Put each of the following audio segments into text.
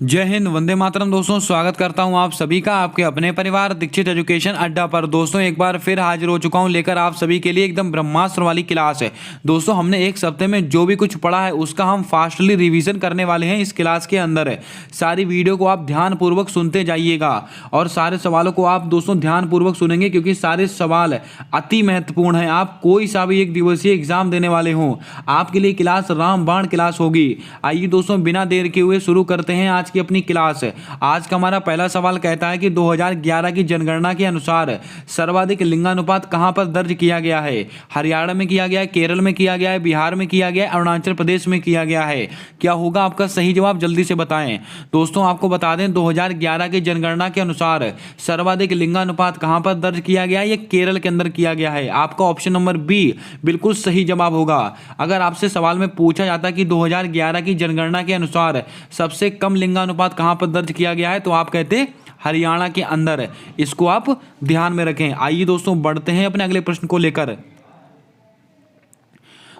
जय हिंद, वंदे मातरम। दोस्तों स्वागत करता हूं आप सभी का आपके अपने परिवार दीक्षित एजुकेशन अड्डा पर। दोस्तों एक बार फिर हाजिर हो चुका हूं लेकर आप सभी के लिए एकदम ब्रह्मास्त्र वाली क्लास है। दोस्तों हमने एक सप्ते में जो भी कुछ पढ़ा है उसका हम फास्टली रिवीजन करने वाले हैं इस क्लास के अंदर है। सारी वीडियो को आप ध्यानपूर्वक सुनते जाइएगा और सारे सवालों को आप दोस्तों ध्यानपूर्वक सुनेंगे क्योंकि सारे सवाल अति महत्वपूर्ण है। आप कोई सा भी एक दिवसीय एग्जाम देने वाले हों, आपके लिए क्लास रामबाण क्लास होगी। आइए दोस्तों बिना देर के हुए शुरू करते हैं आज की अपनी क्लास है। आज का हमारा पहला सवाल कहता है कि 2011 की जनगणना के अनुसार सर्वाधिक लिंगानुपात कहां पर दर्ज किया गया है। हरियाणा में किया गया है, केरल में किया गया है, बिहार में किया गया है, अरुणाचल प्रदेश में किया गया है। क्या होगा आपका सही जवाब, जल्दी से बताएं। दोस्तों आपको बता दें 2011 की जनगणना के अनुसार सर्वाधिक लिंगानुपात कहां पर दर्ज किया गया है, ये केरल के अंदर किया गया है। आपका ऑप्शन नंबर बी बिल्कुल सही जवाब होगा। अगर आपसे सवाल में पूछा जाता कि 2011 की जनगणना के अनुसार सबसे कम लिंगानुपात कहां पर दर्ज किया गया है तो आप कहते हरियाणा के अंदर। इसको आप ध्यान में रखें। आइए दोस्तों बढ़ते हैं अपने अगले प्रश्न को लेकर।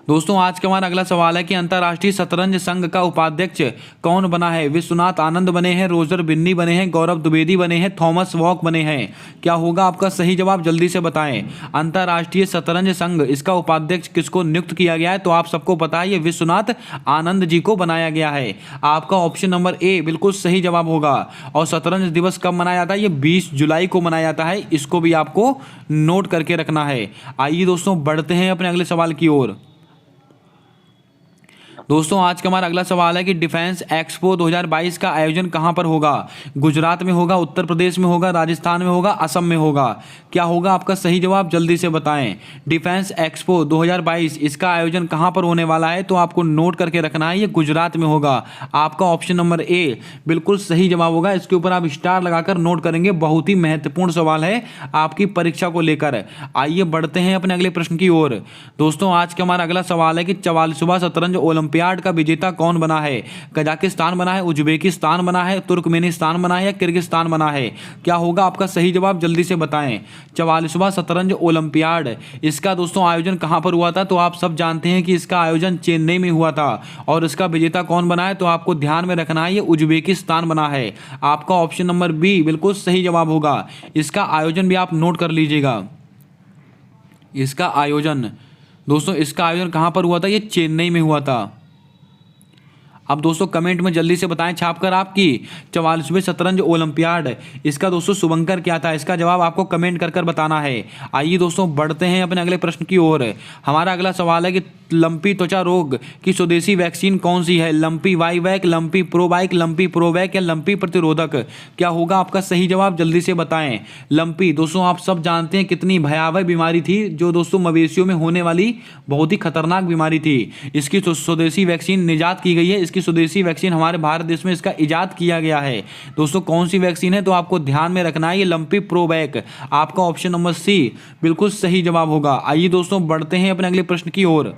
दोस्तों आज का हमारा अगला सवाल है कि अंतर्राष्ट्रीय शतरंज संघ का उपाध्यक्ष कौन बना है। विश्वनाथ आनंद बने हैं, रोजर बिन्नी बने हैं, गौरव द्विवेदी बने हैं, थॉमस वॉक बने हैं। क्या होगा आपका सही जवाब, जल्दी से बताएं। अंतर्राष्ट्रीय शतरंज संघ इसका उपाध्यक्ष किसको नियुक्त किया गया है तो आप सबको पता है ये विश्वनाथ आनंद जी को बनाया गया है। आपका ऑप्शन नंबर ए बिल्कुल सही जवाब होगा। और शतरंज दिवस कब मनाया जाता है, ये 20 जुलाई को मनाया जाता है। इसको भी आपको नोट करके रखना है। आइए दोस्तों बढ़ते हैं अपने अगले सवाल की ओर। दोस्तों आज का हमारा अगला सवाल है कि डिफेंस एक्सपो 2022 का आयोजन कहां पर होगा। गुजरात में होगा, उत्तर प्रदेश में होगा, राजस्थान में होगा, असम में होगा। क्या होगा आपका सही जवाब, जल्दी से बताएं। डिफेंस एक्सपो 2022 इसका आयोजन कहां पर होने वाला है तो आपको नोट करके रखना है, ये गुजरात में होगा। आपका ऑप्शन नंबर ए बिल्कुल सही जवाब होगा। इसके ऊपर आप स्टार लगाकर नोट करेंगे। बहुत ही महत्वपूर्ण सवाल है आपकी परीक्षा को लेकर। आइए बढ़ते हैं अपने अगले प्रश्न की ओर। दोस्तों आज का हमारा अगला सवाल है कि 44वां शतरंज ओलंपियाड का विजेता कौन बना है। कजाकिस्तान बना है, उज्बेकिस्तान बना है, तुर्कमेनिस्तान बना है या किर्गिस्तान बना है। क्या होगा आपका सही जवाब, जल्दी से बताएं। 44वां शतरंज ओलंपियाड इसका दोस्तों आयोजन कहां पर हुआ था तो आप सब जानते हैं कि इसका आयोजन चेन्नई में हुआ था। और इसका विजेता कौन बना है तो आपको ध्यान में रखना है, ये उज्बेकिस्तान बना है। आपका ऑप्शन नंबर बी बिल्कुल सही जवाब होगा। इसका आयोजन भी आप नोट कर लीजिएगा। इसका आयोजन दोस्तों इसका आयोजन कहां पर हुआ था, ये चेन्नई में हुआ था। अब दोस्तों कमेंट में जल्दी से बताएं छापकर आपकी 44वें शतरंज ओलंपियाड इसका दोस्तों शुभंकर क्या था। इसका जवाब आपको कमेंट कर कर बताना है। आइए दोस्तों बढ़ते हैं अपने अगले प्रश्न की ओर। हमारा अगला सवाल है कि लंपी त्वचा रोग की स्वदेशी वैक्सीन कौन सी है। लंपी वाईवैक, लंपी प्रोवाइक, लंपी प्रोवैक या लंपी प्रतिरोधक। क्या होगा आपका सही जवाब, जल्दी से बताएं। लंपी दोस्तों आप सब जानते हैं कितनी भयावह बीमारी थी, जो दोस्तों मवेशियों में होने वाली बहुत ही खतरनाक बीमारी थी। इसकी स्वदेशी वैक्सीन निजात की गई है। इसकी स्वदेशी वैक्सीन हमारे भारत देश में इसका इजाद किया गया है। दोस्तों कौन सी वैक्सीन है तो आपको ध्यान में रखना है, ये लंपी प्रोवैक। आपका ऑप्शन नंबर सी बिल्कुल सही जवाब होगा। आइए दोस्तों बढ़ते हैं अपने अगले प्रश्न की ओर।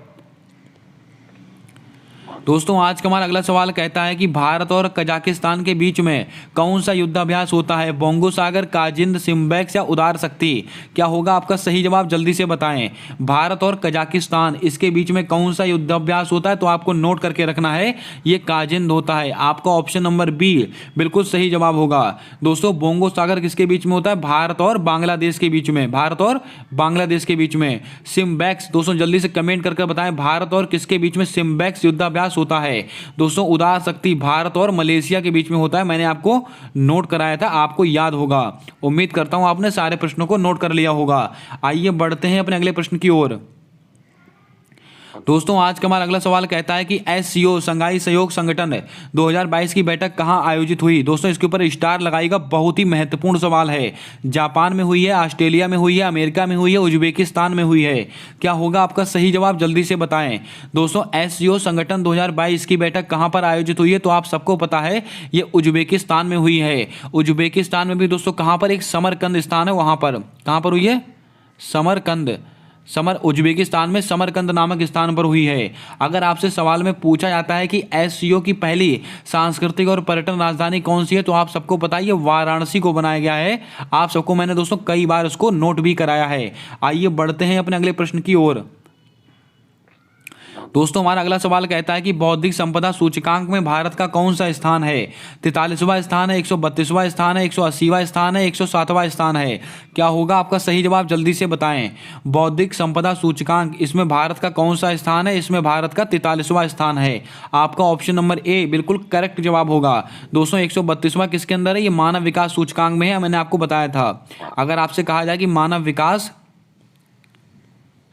दोस्तों आज का हमारा अगला सवाल कहता है कि भारत और कजाकिस्तान के बीच में कौन सा युद्धाभ्यास होता है। बोंगो सागर, काजिंद, सिम्बैक्स या उदार शक्ति। क्या होगा आपका सही जवाब, जल्दी से बताएं। भारत और कजाकिस्तान इसके बीच में कौन सा युद्धाभ्यास होता है तो आपको नोट करके रखना है, ये काजिंद होता है। आपका ऑप्शन नंबर बी बिल्कुल सही जवाब होगा। दोस्तों बोंगो सागर किसके बीच में होता है, भारत और बांग्लादेश के बीच में। भारत और बांग्लादेश के बीच में। सिम्बैक्स दोस्तों जल्दी से कमेंट करके बताएं, भारत और किसके बीच में सिम्बैक्स युद्धाभ्यास होता है। दोस्तों उदार शक्ति भारत और मलेशिया के बीच में होता है। मैंने आपको नोट कराया था, आपको याद होगा। उम्मीद करता हूं आपने सारे प्रश्नों को नोट कर लिया होगा। आइए बढ़ते हैं अपने अगले प्रश्न की ओर। दोस्तों आज का हमारा अगला सवाल कहता है कि एससीओ शंघाई सहयोग संगठन 2022 की बैठक कहां आयोजित हुई। दोस्तों इसके ऊपर स्टार लगाएगा, बहुत ही महत्वपूर्ण सवाल है। जापान में हुई है, ऑस्ट्रेलिया में हुई है, अमेरिका में हुई है, उज्बेकिस्तान में हुई है। क्या होगा आपका सही जवाब, जल्दी से बताएं। दोस्तों एससीओ संगठन 2022 की बैठक कहां पर आयोजित हुई है तो आप सबको पता है ये उज्बेकिस्तान में हुई है। उज्बेकिस्तान में भी दोस्तों कहां पर, एक समरकंद स्थान है वहां पर। कहां पर हुई है, समरकंद। उज्बेकिस्तान में समरकंद नामक स्थान पर हुई है। अगर आपसे सवाल में पूछा जाता है कि एससीओ की पहली सांस्कृतिक और पर्यटन राजधानी कौन सी है तो आप सबको पता है ये वाराणसी को बनाया गया है। आप सबको मैंने दोस्तों कई बार उसको नोट भी कराया है। आइए बढ़ते हैं अपने अगले प्रश्न की ओर। दोस्तों हमारा अगला सवाल कहता है कि बौद्धिक संपदा सूचकांक में भारत का कौन सा स्थान है? 43वां स्थान है, 132वां स्थान है, 180वां स्थान है, 107वां स्थान है। क्या होगा आपका सही जवाब? जल्दी से बताएं। बौद्धिक संपदा सूचकांक, इसमें भारत का कौन सा स्थान है? इसमें भारत का 43वां स्थान है। आपका ऑप्शन नंबर ए बिल्कुल करेक्ट जवाब होगा। दोस्तों 132वां किसके अंदर है? ये मानव विकास सूचकांक में है, मैंने आपको बताया था। अगर आपसे कहा जाए कि मानव विकास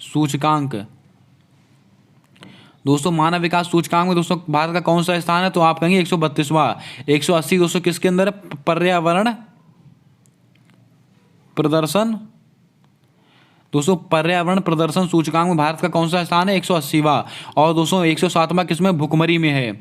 सूचकांक, दोस्तों मानव विकास सूचकांक में दोस्तों भारत का कौन सा स्थान है, तो आप कहेंगे 132वां। 180 दोस्तों किसके अंदर है? पर्यावरण प्रदर्शन, दोस्तों पर्यावरण प्रदर्शन सूचकांक में भारत का कौन सा स्थान है? 180वां। और दोस्तों 107वां किसमें? भुखमरी में है।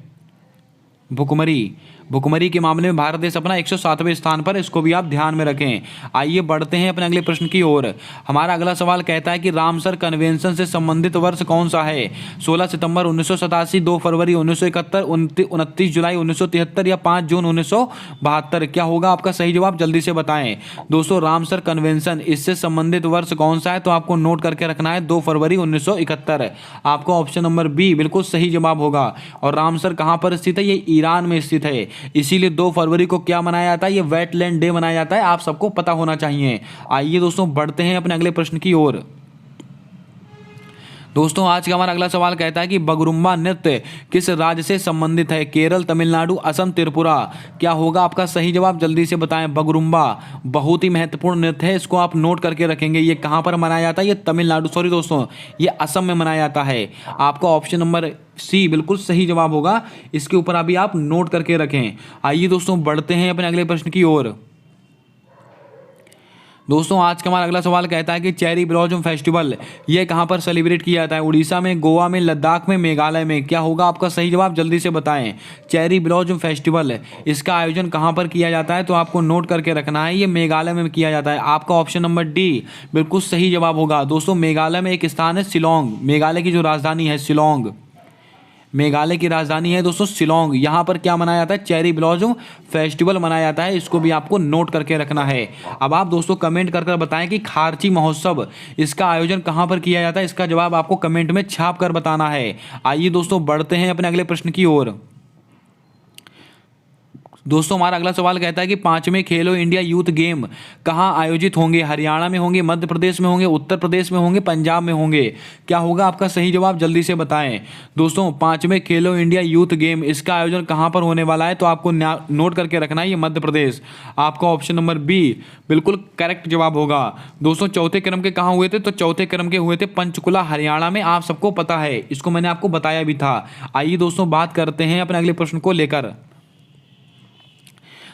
भुखमरी के मामले में भारत देश अपना 107वें स्थान पर, इसको भी आप ध्यान में रखें। आइए बढ़ते हैं अपने अगले प्रश्न की ओर। हमारा अगला सवाल कहता है कि रामसर कन्वेंशन से संबंधित वर्ष कौन सा है? 16 सितंबर 1987, 2 फरवरी 1971, 29 जुलाई 1973 या 5 जून 1972। क्या होगा आपका सही जवाब? जल्दी से बताएं। दोस्तों रामसर कन्वेंशन, इससे संबंधित वर्ष कौन सा है, तो आपको नोट करके रखना है 2 फरवरी 1971। आपका ऑप्शन नंबर बी बिल्कुल सही जवाब होगा। और रामसर कहाँ पर स्थित है? ये ईरान में स्थित है। इसीलिए 2 फरवरी को क्या मनाया जाता है? ये वेटलैंड डे मनाया जाता है, आप सबको पता होना चाहिए। आइए दोस्तों बढ़ते हैं अपने अगले प्रश्न की ओर। दोस्तों आज का हमारा अगला सवाल कहता है कि बगरुम्बा नृत्य किस राज्य से संबंधित है? केरल, तमिलनाडु, असम, त्रिपुरा। क्या होगा आपका सही जवाब? जल्दी से बताएं। बगरुम्बा बहुत ही महत्वपूर्ण नृत्य है, इसको आप नोट करके रखेंगे। ये कहाँ पर मनाया जाता है? ये तमिलनाडु, सॉरी दोस्तों, ये असम में मनाया जाता है। आपका ऑप्शन नंबर सी बिल्कुल सही जवाब होगा। इसके ऊपर अभी आप नोट करके रखें। आइए दोस्तों बढ़ते हैं अपने अगले प्रश्न की ओर। दोस्तों आज का हमारा अगला सवाल कहता है कि चेरी ब्लॉसम फेस्टिवल ये कहाँ पर सेलिब्रेट किया जाता है? उड़ीसा में, गोवा में, लद्दाख में, मेघालय में। क्या होगा आपका सही जवाब? जल्दी से बताएं। चेरी ब्लॉसम फेस्टिवल, इसका आयोजन कहाँ पर किया जाता है, तो आपको नोट करके रखना है। ये मेघालय में किया जाता है। आपका ऑप्शन नंबर डी बिल्कुल सही जवाब होगा। दोस्तों मेघालय में एक स्थान है शिलोंग, मेघालय की जो राजधानी है शिलोंग, मेघालय की राजधानी है दोस्तों शिलोंग। यहाँ पर क्या मनाया जाता है? चेरी ब्लॉसम फेस्टिवल मनाया जाता है, इसको भी आपको नोट करके रखना है। अब आप दोस्तों कमेंट कर बताएं कि खारची महोत्सव, इसका आयोजन कहाँ पर किया जाता है? इसका जवाब आपको कमेंट में छाप कर बताना है। आइए दोस्तों बढ़ते हैं अपने अगले प्रश्न की ओर। दोस्तों हमारा अगला सवाल कहता है कि 5वें खेलो इंडिया यूथ गेम कहाँ आयोजित होंगे? हरियाणा में होंगे, मध्य प्रदेश में होंगे, उत्तर प्रदेश में होंगे, पंजाब में होंगे। क्या होगा आपका सही जवाब? जल्दी से बताएं। दोस्तों 5वें खेलो इंडिया यूथ गेम, इसका आयोजन कहाँ पर होने वाला है, तो आपको नोट करके रखना है, ये मध्य प्रदेश। आपका ऑप्शन नंबर बी बिल्कुल करेक्ट जवाब होगा। दोस्तों चौथे क्रम के कहाँ हुए थे? तो चौथे क्रम के हुए थे पंचकुला, हरियाणा में, आप सबको पता है, इसको मैंने आपको बताया भी था। आइए दोस्तों बात करते हैं अपने अगले प्रश्न को लेकर।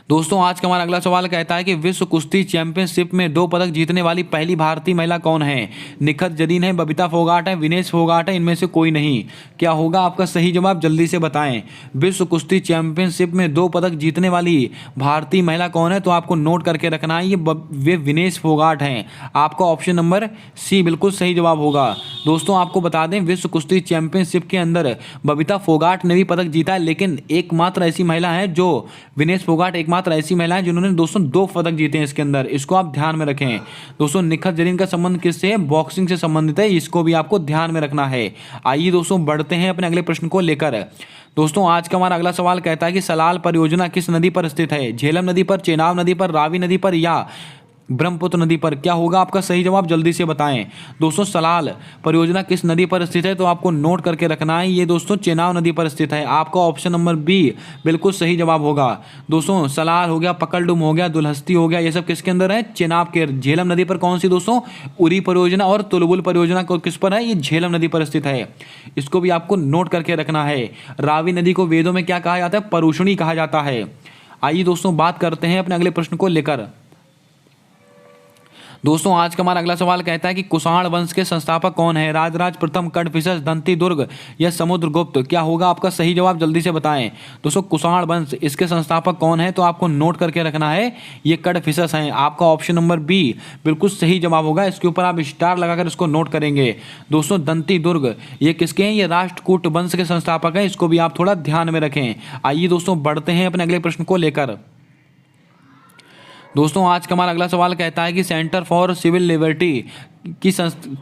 दोस्तों आज का हमारा अगला सवाल कहता है कि विश्व कुश्ती चैंपियनशिप में 2 पदक जीतने वाली पहली भारतीय महिला कौन है? निखत जरीन है, बबीता फोगाट है, विनेश फोगाट है, इनमें से कोई नहीं। क्या होगा आपका सही जवाब? जल्दी से बताएं। विश्व कुश्ती चैंपियनशिप में 2 पदक जीतने वाली भारतीय महिला कौन है? तो आपको नोट करके रखना है, वे विनेश फोगाट हैं। आपका ऑप्शन नंबर सी बिल्कुल सही जवाब होगा। दोस्तों आपको बता दें विश्व कुश्ती चैंपियनशिप के अंदर बबीता फोगाट ने भी पदक जीता है, लेकिन एकमात्र ऐसी महिला है जो विनेश फोगाट एकमात्र ऐसी महिला है जिन्होंने दोस्तों 2 पदक जीते हैं इसके अंदर, इसको आप ध्यान में रखें। दोस्तों निखत जरीन का संबंध किससे है? बॉक्सिंग से संबंधित है, इसको भी आपको ध्यान में रखना है। आइए दोस्तों बढ़ते हैं अपने अगले प्रश्न को लेकर। दोस्तों आज का हमारा अगला सवाल कहता है कि सलाल परियोजना किस नदी पर स्थित है? झेलम नदी पर, चेनाब नदी पर, रावी नदी पर या ब्रह्मपुत्र नदी पर। क्या होगा आपका सही जवाब? जल्दी से बताएं। दोस्तों सलाल परियोजना किस नदी पर स्थित है? तो आपको नोट करके रखना है, ये दोस्तों चेनाब नदी पर स्थित है। आपका ऑप्शन नंबर बी बिल्कुल सही जवाब होगा। दोस्तों सलाल हो गया, पकलडुम हो गया, दुलहस्ती हो गया, ये सब किसके अंदर है? चेनाब के। झेलम नदी पर कौन सी दोस्तों? उरी परियोजना और तुलबुल परियोजना को किस पर है? ये झेलम नदी पर स्थित है, इसको भी आपको नोट करके रखना है। रावी नदी को वेदों में क्या कहा जाता है? परुषणी कहा जाता है। आइए दोस्तों बात करते हैं अपने अगले प्रश्न को लेकर। दोस्तों आज का हमारा अगला सवाल कहता है कि कुषाण वंश के संस्थापक कौन है? राजराज प्रथम, कड़फिसस, दंती दुर्ग या समुद्रगुप्त। क्या होगा आपका सही जवाब? जल्दी से बताएं। दोस्तों कुषाण वंश, इसके संस्थापक कौन है? तो आपको नोट करके रखना है, ये कड़फिसस हैं। आपका ऑप्शन नंबर बी बिल्कुल सही जवाब होगा, इसके ऊपर आप स्टार लगाकर इसको नोट करेंगे। दोस्तों दंती दुर्ग ये किसके हैं? ये राष्ट्रकूट वंश के संस्थापक हैं, इसको भी आप थोड़ा ध्यान में रखें। आइए दोस्तों बढ़ते हैं अपने अगले प्रश्न को लेकर। दोस्तों आज का हमारा अगला सवाल कहता है कि सेंटर फॉर सिविल लिबर्टी की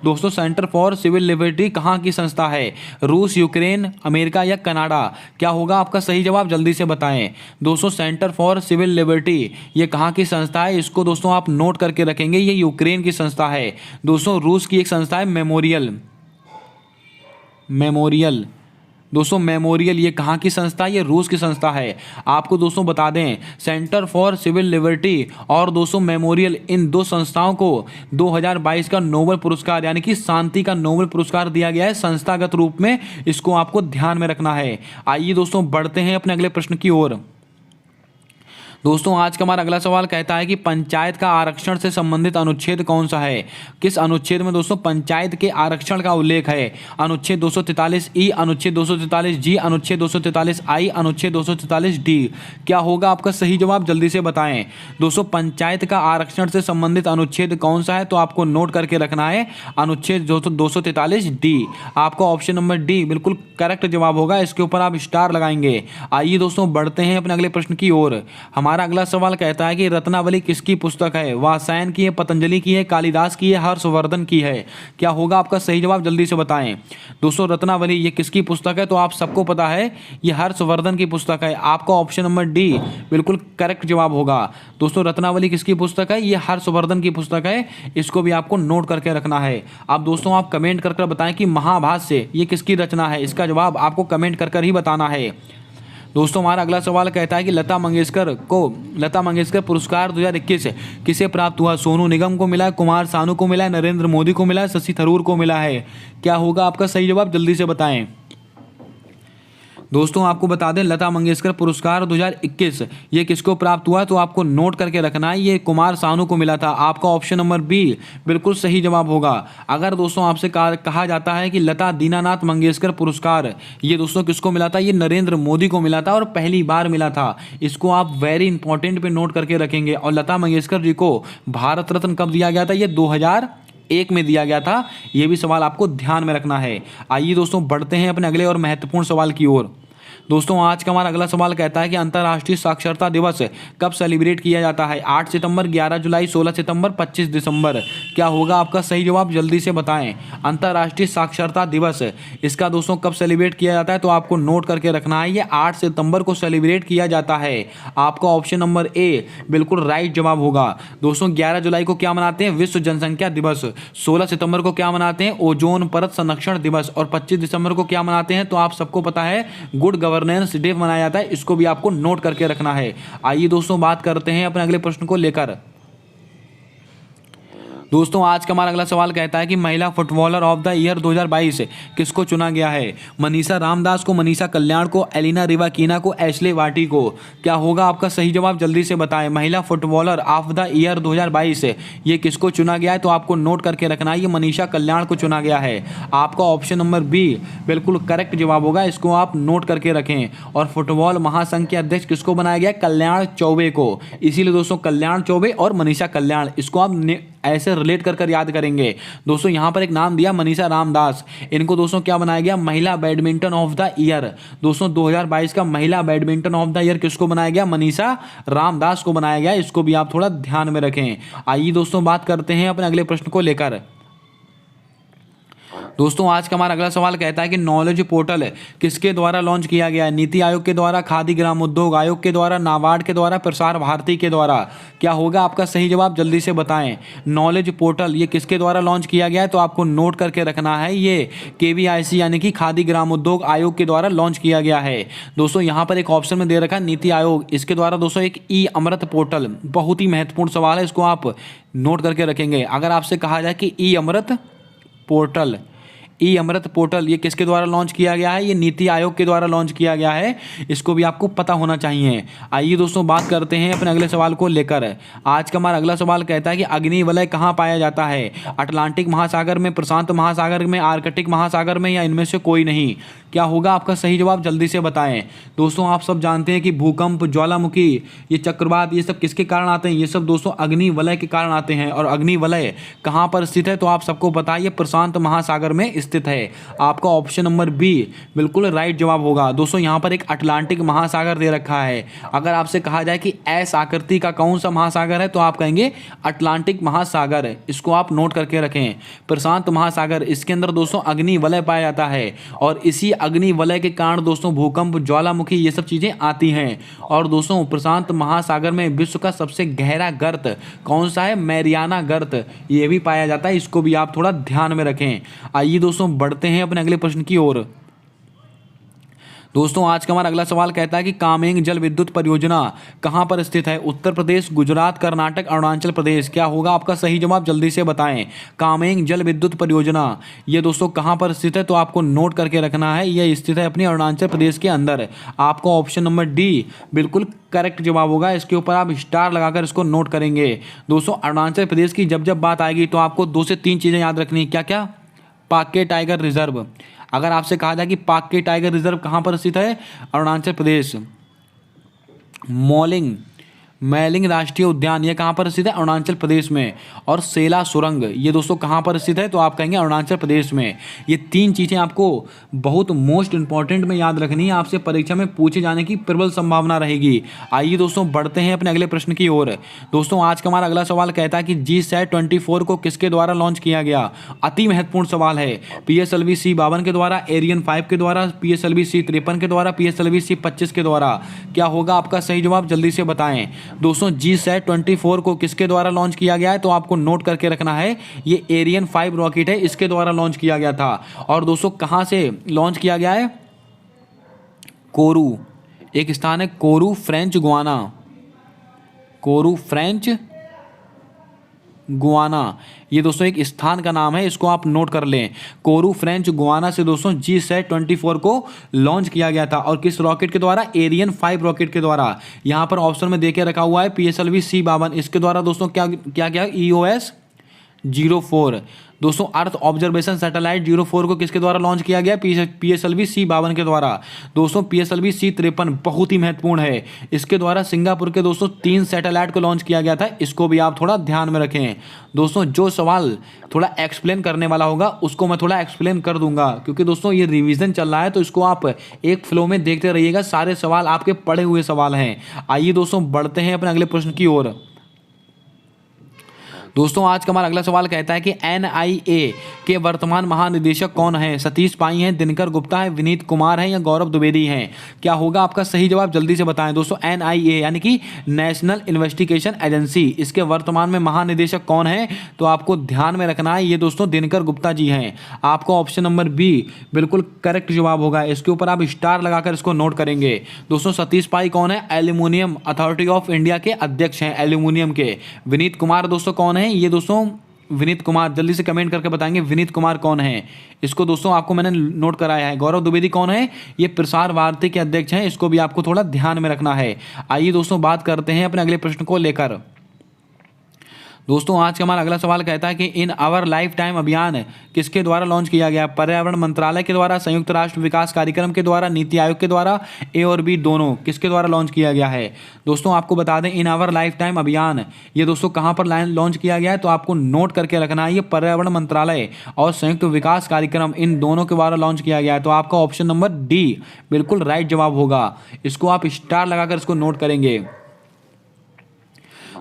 दोस्तों सेंटर फॉर सिविल लिबर्टी कहाँ की संस्था है? रूस, यूक्रेन, अमेरिका या कनाडा? क्या होगा आपका सही जवाब? जल्दी से बताएं। दोस्तों सेंटर फॉर सिविल लिबर्टी ये कहाँ की संस्था है? इसको दोस्तों आप नोट करके रखेंगे, ये यूक्रेन की संस्था है। दोस्तों रूस की एक संस्था है मेमोरियल। दोस्तों मेमोरियल ये कहाँ की संस्था है? ये रूस की संस्था है। आपको दोस्तों बता दें सेंटर फॉर सिविल लिबर्टी और दोस्तों मेमोरियल, इन दो संस्थाओं को 2022 का नोबेल पुरस्कार यानी कि शांति का नोबेल पुरस्कार दिया गया है संस्थागत रूप में। इसको आपको ध्यान में रखना है। आइए दोस्तों बढ़ते हैं अपने अगले प्रश्न की ओर। दोस्तों आज का हमारा अगला सवाल कहता है कि पंचायत का आरक्षण से संबंधित अनुच्छेद कौन सा है? किस अनुच्छेद में दोस्तों पंचायत के आरक्षण का उल्लेख है? अनुच्छेद 243 ई, अनुच्छेद 243 जी, अनुच्छेद 243 आई, अनुच्छेद 243 डी? क्या होगा आपका सही जवाब? जल्दी से बताएं। दोस्तों पंचायत का आरक्षण से संबंधित अनुच्छेद कौन सा है? तो आपको नोट करके रखना है अनुच्छेद 243 डी। आपका ऑप्शन नंबर डी बिल्कुल करेक्ट जवाब होगा। इसके ऊपर आप स्टार लगाएंगे। आइए दोस्तों बढ़ते हैं अपने अगले प्रश्न की ओर। हमारा अगला सवाल कहता है कि रत्नावली किसकी पुस्तक है? वात्स्यायन की है, पतंजलि की है, कालिदास की है, हर्षवर्धन की है? क्या होगा आपका सही जवाब? जल्दी से बताएं। दोस्तों रत्नावली ये किसकी पुस्तक है? तो आप सबको पता है ये हर्षवर्धन की पुस्तक है। आपका ऑप्शन नंबर डी बिल्कुल करेक्ट जवाब होगा। दोस्तों रत्नावली किसकी पुस्तक है? ये हर्षवर्धन की पुस्तक है। इसको भी आपको नोट करके रखना है। अब दोस्तों आप कमेंट कर बताएं कि महाभाष्य ये किसकी रचना है? इसका जवाब आपको कमेंट कर ही बताना है। दोस्तों हमारा अगला सवाल कहता है कि लता मंगेशकर पुरस्कार 2021 किसे प्राप्त हुआ? सोनू निगम को मिला है, कुमार सानू को मिला है, नरेंद्र मोदी को मिला है, शशि थरूर को मिला है? क्या होगा आपका सही जवाब? जल्दी से बताएं। दोस्तों आपको बता दें लता मंगेशकर पुरस्कार 2021 ये किसको प्राप्त हुआ? तो आपको नोट करके रखना है, ये कुमार सानू को मिला था। आपका ऑप्शन नंबर बी बिल्कुल सही जवाब होगा। अगर दोस्तों आपसे कहा जाता है कि लता दीनानाथ मंगेशकर पुरस्कार ये दोस्तों किसको मिला था? ये नरेंद्र मोदी को मिला था और पहली बार मिला था। इसको आप वेरी इंपॉर्टेंट पे नोट करके रखेंगे। और लता मंगेशकर जी को भारत रत्न कब दिया गया था? ये 2001 में दिया गया था। ये भी सवाल आपको ध्यान में रखना है। आइए दोस्तों बढ़ते हैं अपने अगले और महत्वपूर्ण सवाल की ओर। दोस्तों आज का हमारा अगला सवाल कहता है कि अंतर्राष्ट्रीय साक्षरता दिवस कब सेलिब्रेट किया जाता है? 8 सितंबर, 11 जुलाई, 16 सितंबर, 25 दिसंबर? क्या होगा आपका सही जवाब? जल्दी से बताएं। अंतर्राष्ट्रीय साक्षरता दिवस इसका दोस्तों कब सेलिब्रेट किया जाता है? तो आपको नोट करके रखना है, ये 8 सितंबर को सेलिब्रेट किया जाता है। आपका ऑप्शन नंबर ए बिल्कुल राइट जवाब होगा। दोस्तों 11 जुलाई को क्या मनाते हैं? विश्व जनसंख्या दिवस। 16 सितंबर को क्या मनाते हैं? ओजोन परत संरक्षण दिवस। और 25 दिसंबर को क्या मनाते हैं? तो आप सबको पता है गुड गवर्नेंस डे मनाया जाता है। इसको भी आपको नोट करके रखना है। आइए दोस्तों बात करते हैं अपने अगले प्रश्न को लेकर। दोस्तों आज का हमारा अगला सवाल कहता है कि महिला फुटबॉलर ऑफ द ईयर 2022 किसको चुना गया है? मनीषा रामदास को, मनीषा कल्याण को, एलिना रिवाकीना को, एशले वाटी को? क्या होगा आपका सही जवाब? जल्दी से बताएं। महिला फुटबॉलर ऑफ द ईयर 2022 ये किसको चुना गया है? तो आपको नोट करके रखना है, ये मनीषा कल्याण को चुना गया है। आपका ऑप्शन नंबर बी बिल्कुल करेक्ट जवाब होगा। इसको आप नोट करके रखें। और फुटबॉल महासंघ के अध्यक्ष किसको बनाया गया? कल्याण चौबे को। इसीलिए दोस्तों कल्याण चौबे और मनीषा कल्याण इसको आप ऐसे रिलेट कर याद करेंगे। दोस्तों यहां पर एक नाम दिया मनीषा रामदास, इनको दोस्तों क्या बनाया गया? महिला बैडमिंटन ऑफ द ईयर। दोस्तों 2022 का महिला बैडमिंटन ऑफ द ईयर किसको बनाया गया? मनीषा रामदास को बनाया गया। इसको भी आप थोड़ा ध्यान में रखें। आइए दोस्तों बात करते हैं अपने अगले प्रश्न को लेकर। दोस्तों आज का हमारा अगला सवाल कहता है कि नॉलेज पोर्टल किसके द्वारा लॉन्च किया गया है? नीति आयोग के द्वारा, खादी ग्राम उद्योग आयोग के द्वारा, नाबार्ड के द्वारा, प्रसार भारती के द्वारा? क्या होगा आपका सही जवाब? जल्दी से बताएं। नॉलेज पोर्टल ये किसके द्वारा लॉन्च किया गया है? तो आपको नोट करके रखना है, ये KVIC यानी कि खादी ग्राम उद्योग आयोग के द्वारा लॉन्च किया गया है। दोस्तों यहाँ पर एक ऑप्शन में दे रखा है नीति आयोग, इसके द्वारा दोस्तों एक ई अमृत पोर्टल, बहुत ही महत्वपूर्ण सवाल है, इसको आप नोट करके रखेंगे। अगर आपसे कहा जाए कि ई अमृत पोर्टल ये किसके द्वारा लॉन्च किया गया है? ये नीति आयोग के द्वारा लॉन्च किया गया है। इसको भी आपको पता होना चाहिए। आइए दोस्तों बात करते हैं अपने अगले सवाल को लेकर। आज का हमारा अगला सवाल कहता है कि अग्निवलय कहाँ पाया जाता है? अटलांटिक महासागर में, प्रशांत महासागर में, आर्कटिक महासागर में, या इनमें से कोई नहीं? क्या होगा आपका सही जवाब, जल्दी से बताएं। दोस्तों आप सब जानते हैं कि भूकंप, ज्वालामुखी, ये चक्रवात, ये सब किसके कारण आते हैं? ये सब दोस्तों अग्नि वलय के कारण आते हैं। और अग्नि वलय कहाँ पर स्थित है तो आप सबको बताइए, प्रशांत महासागर में स्थित है। आपका ऑप्शन नंबर बी बिल्कुल राइट जवाब होगा। दोस्तों यहाँ पर एक अटलांटिक महासागर दे रखा है। अगर आपसे कहा जाए कि एस आकृति का कौन सा महासागर है तो आप कहेंगे अटलांटिक महासागर। इसको आप नोट करके रखें। प्रशांत महासागर, इसके अंदर दोस्तों अग्नि वलय पाया जाता है और इसी अग्नि वलय के कारण दोस्तों भूकंप, ज्वालामुखी ये सब चीजें आती हैं। और दोस्तों प्रशांत महासागर में विश्व का सबसे गहरा गर्त कौन सा है? मैरियाना गर्त, ये भी पाया जाता है। इसको भी आप थोड़ा ध्यान में रखें। आइए दोस्तों बढ़ते हैं अपने अगले प्रश्न की ओर। दोस्तों आज का हमारा अगला सवाल कहता है कि कामेंग जल विद्युत परियोजना कहाँ पर स्थित है? उत्तर प्रदेश, गुजरात, कर्नाटक, अरुणाचल प्रदेश। क्या होगा आपका सही जवाब, जल्दी से बताएं। कामेंग जल विद्युत परियोजना ये दोस्तों कहाँ पर स्थित है तो आपको नोट करके रखना है। ये स्थित है अपनी अरुणाचल प्रदेश के अंदर। आपका ऑप्शन नंबर डी बिल्कुल करेक्ट जवाब होगा। इसके ऊपर आप स्टार लगाकर इसको नोट करेंगे। दोस्तों अरुणाचल प्रदेश की जब जब बात आएगी तो आपको 2 से 3 चीज़ें याद रखनी। क्या क्या? Pakke tiger reserve. अगर आपसे कहा जाए कि पाक्के टाइगर रिजर्व कहाँ पर स्थित है? अरुणाचल प्रदेश। मैलिंग राष्ट्रीय उद्यान ये कहाँ पर स्थित है? अरुणाचल प्रदेश में। और सेला सुरंग ये दोस्तों कहाँ पर स्थित है तो आप कहेंगे अरुणाचल प्रदेश में। ये 3 चीज़ें आपको बहुत मोस्ट इंपॉर्टेंट में याद रखनी है। आपसे परीक्षा में पूछे जाने की प्रबल संभावना रहेगी। आइए दोस्तों बढ़ते हैं अपने अगले प्रश्न की ओर। दोस्तों आज का हमारा अगला सवाल कहता है कि GSAT-24 को किसके द्वारा लॉन्च किया गया? अति महत्वपूर्ण सवाल है। PSLV C-52 के द्वारा, एरियन 5 के द्वारा, PSLV C-53 के द्वारा, PSLV C-25 के द्वारा। क्या होगा आपका सही जवाब, जल्दी से बताएं। दोस्तों GSAT-24 को किसके द्वारा लॉन्च किया गया है तो आपको नोट करके रखना है। ये एरियन 5 रॉकेट है, इसके द्वारा लॉन्च किया गया था। और दोस्तों कहां से लॉन्च किया गया है? कोरू, एक स्थान है कोरू, फ्रेंच गुआना। कोरू, फ्रेंच गुआना, ये दोस्तों एक स्थान का नाम है। इसको आप नोट कर लें। कोरू, फ्रेंच गुआना से दोस्तों GSAT-24 को लॉन्च किया गया था। और किस रॉकेट के द्वारा? एरियन 5 रॉकेट के द्वारा। यहां पर ऑप्शन में देके रखा हुआ है PSLV C-52। इसके द्वारा दोस्तों क्या क्या EOS-04 दोस्तों अर्थ ऑब्जर्वेशन सैटेलाइट 04 को किसके द्वारा लॉन्च किया गया? PSLV C-52 के द्वारा। दोस्तों PSLV C-53 बहुत ही महत्वपूर्ण है। इसके द्वारा सिंगापुर के दोस्तों 3 सैटेलाइट को लॉन्च किया गया था। इसको भी आप थोड़ा ध्यान में रखें। दोस्तों जो सवाल थोड़ा एक्सप्लेन करने वाला होगा उसको मैं थोड़ा एक्सप्लेन कर दूंगा, क्योंकि दोस्तों ये रिवीजन चल रहा है तो इसको आप एक फ्लो में देखते रहिएगा। सारे सवाल आपके पढ़े हुए सवाल हैं। आइए दोस्तों बढ़ते हैं अपने अगले प्रश्न की ओर। दोस्तों आज का हमारा अगला सवाल कहता है कि NIA के वर्तमान महानिदेशक कौन है? सतीश पाई हैं, दिनकर गुप्ता है, विनीत कुमार है या गौरव द्विवेदी हैं? क्या होगा आपका सही जवाब, जल्दी से बताएं। दोस्तों NIA यानी कि नेशनल इन्वेस्टिगेशन एजेंसी, इसके वर्तमान में महानिदेशक कौन है तो आपको ध्यान में रखना है। ये दोस्तों दिनकर गुप्ता जी हैं। आपका ऑप्शन नंबर बी बिल्कुल करेक्ट जवाब होगा। इसके ऊपर आप स्टार लगाकर इसको नोट करेंगे। दोस्तों सतीश पाई कौन है? एल्यूमिनियम अथॉरिटी ऑफ इंडिया के अध्यक्ष हैं, एल्यूमिनियम के। विनीत कुमार दोस्तों कौन है? ये दोस्तों विनीत कुमार, जल्दी से कमेंट करके बताएंगे विनीत कुमार कौन है। इसको दोस्तों आपको मैंने नोट कराया है। गौरव द्विवेदी कौन है? ये प्रसार भारती के अध्यक्ष हैं। इसको भी आपको थोड़ा ध्यान में रखना है। आइए दोस्तों बात करते हैं अपने अगले प्रश्न को लेकर। दोस्तों आज का हमारा अगला सवाल कहता है कि इन आवर लाइफ टाइम अभियान किसके द्वारा लॉन्च किया गया? पर्यावरण मंत्रालय के द्वारा, संयुक्त राष्ट्र विकास कार्यक्रम के द्वारा, नीति आयोग के द्वारा, ए और बी दोनों। किसके द्वारा लॉन्च किया गया है? दोस्तों आपको बता दें इन आवर लाइफ टाइम अभियान ये दोस्तों कहाँ पर लॉन्च किया गया है तो आपको नोट करके रखना है। ये पर्यावरण मंत्रालय और संयुक्त विकास कार्यक्रम इन दोनों के द्वारा लॉन्च किया गया है। तो आपका ऑप्शन नंबर डी बिल्कुल राइट जवाब होगा। इसको आप स्टार लगाकर इसको नोट करेंगे।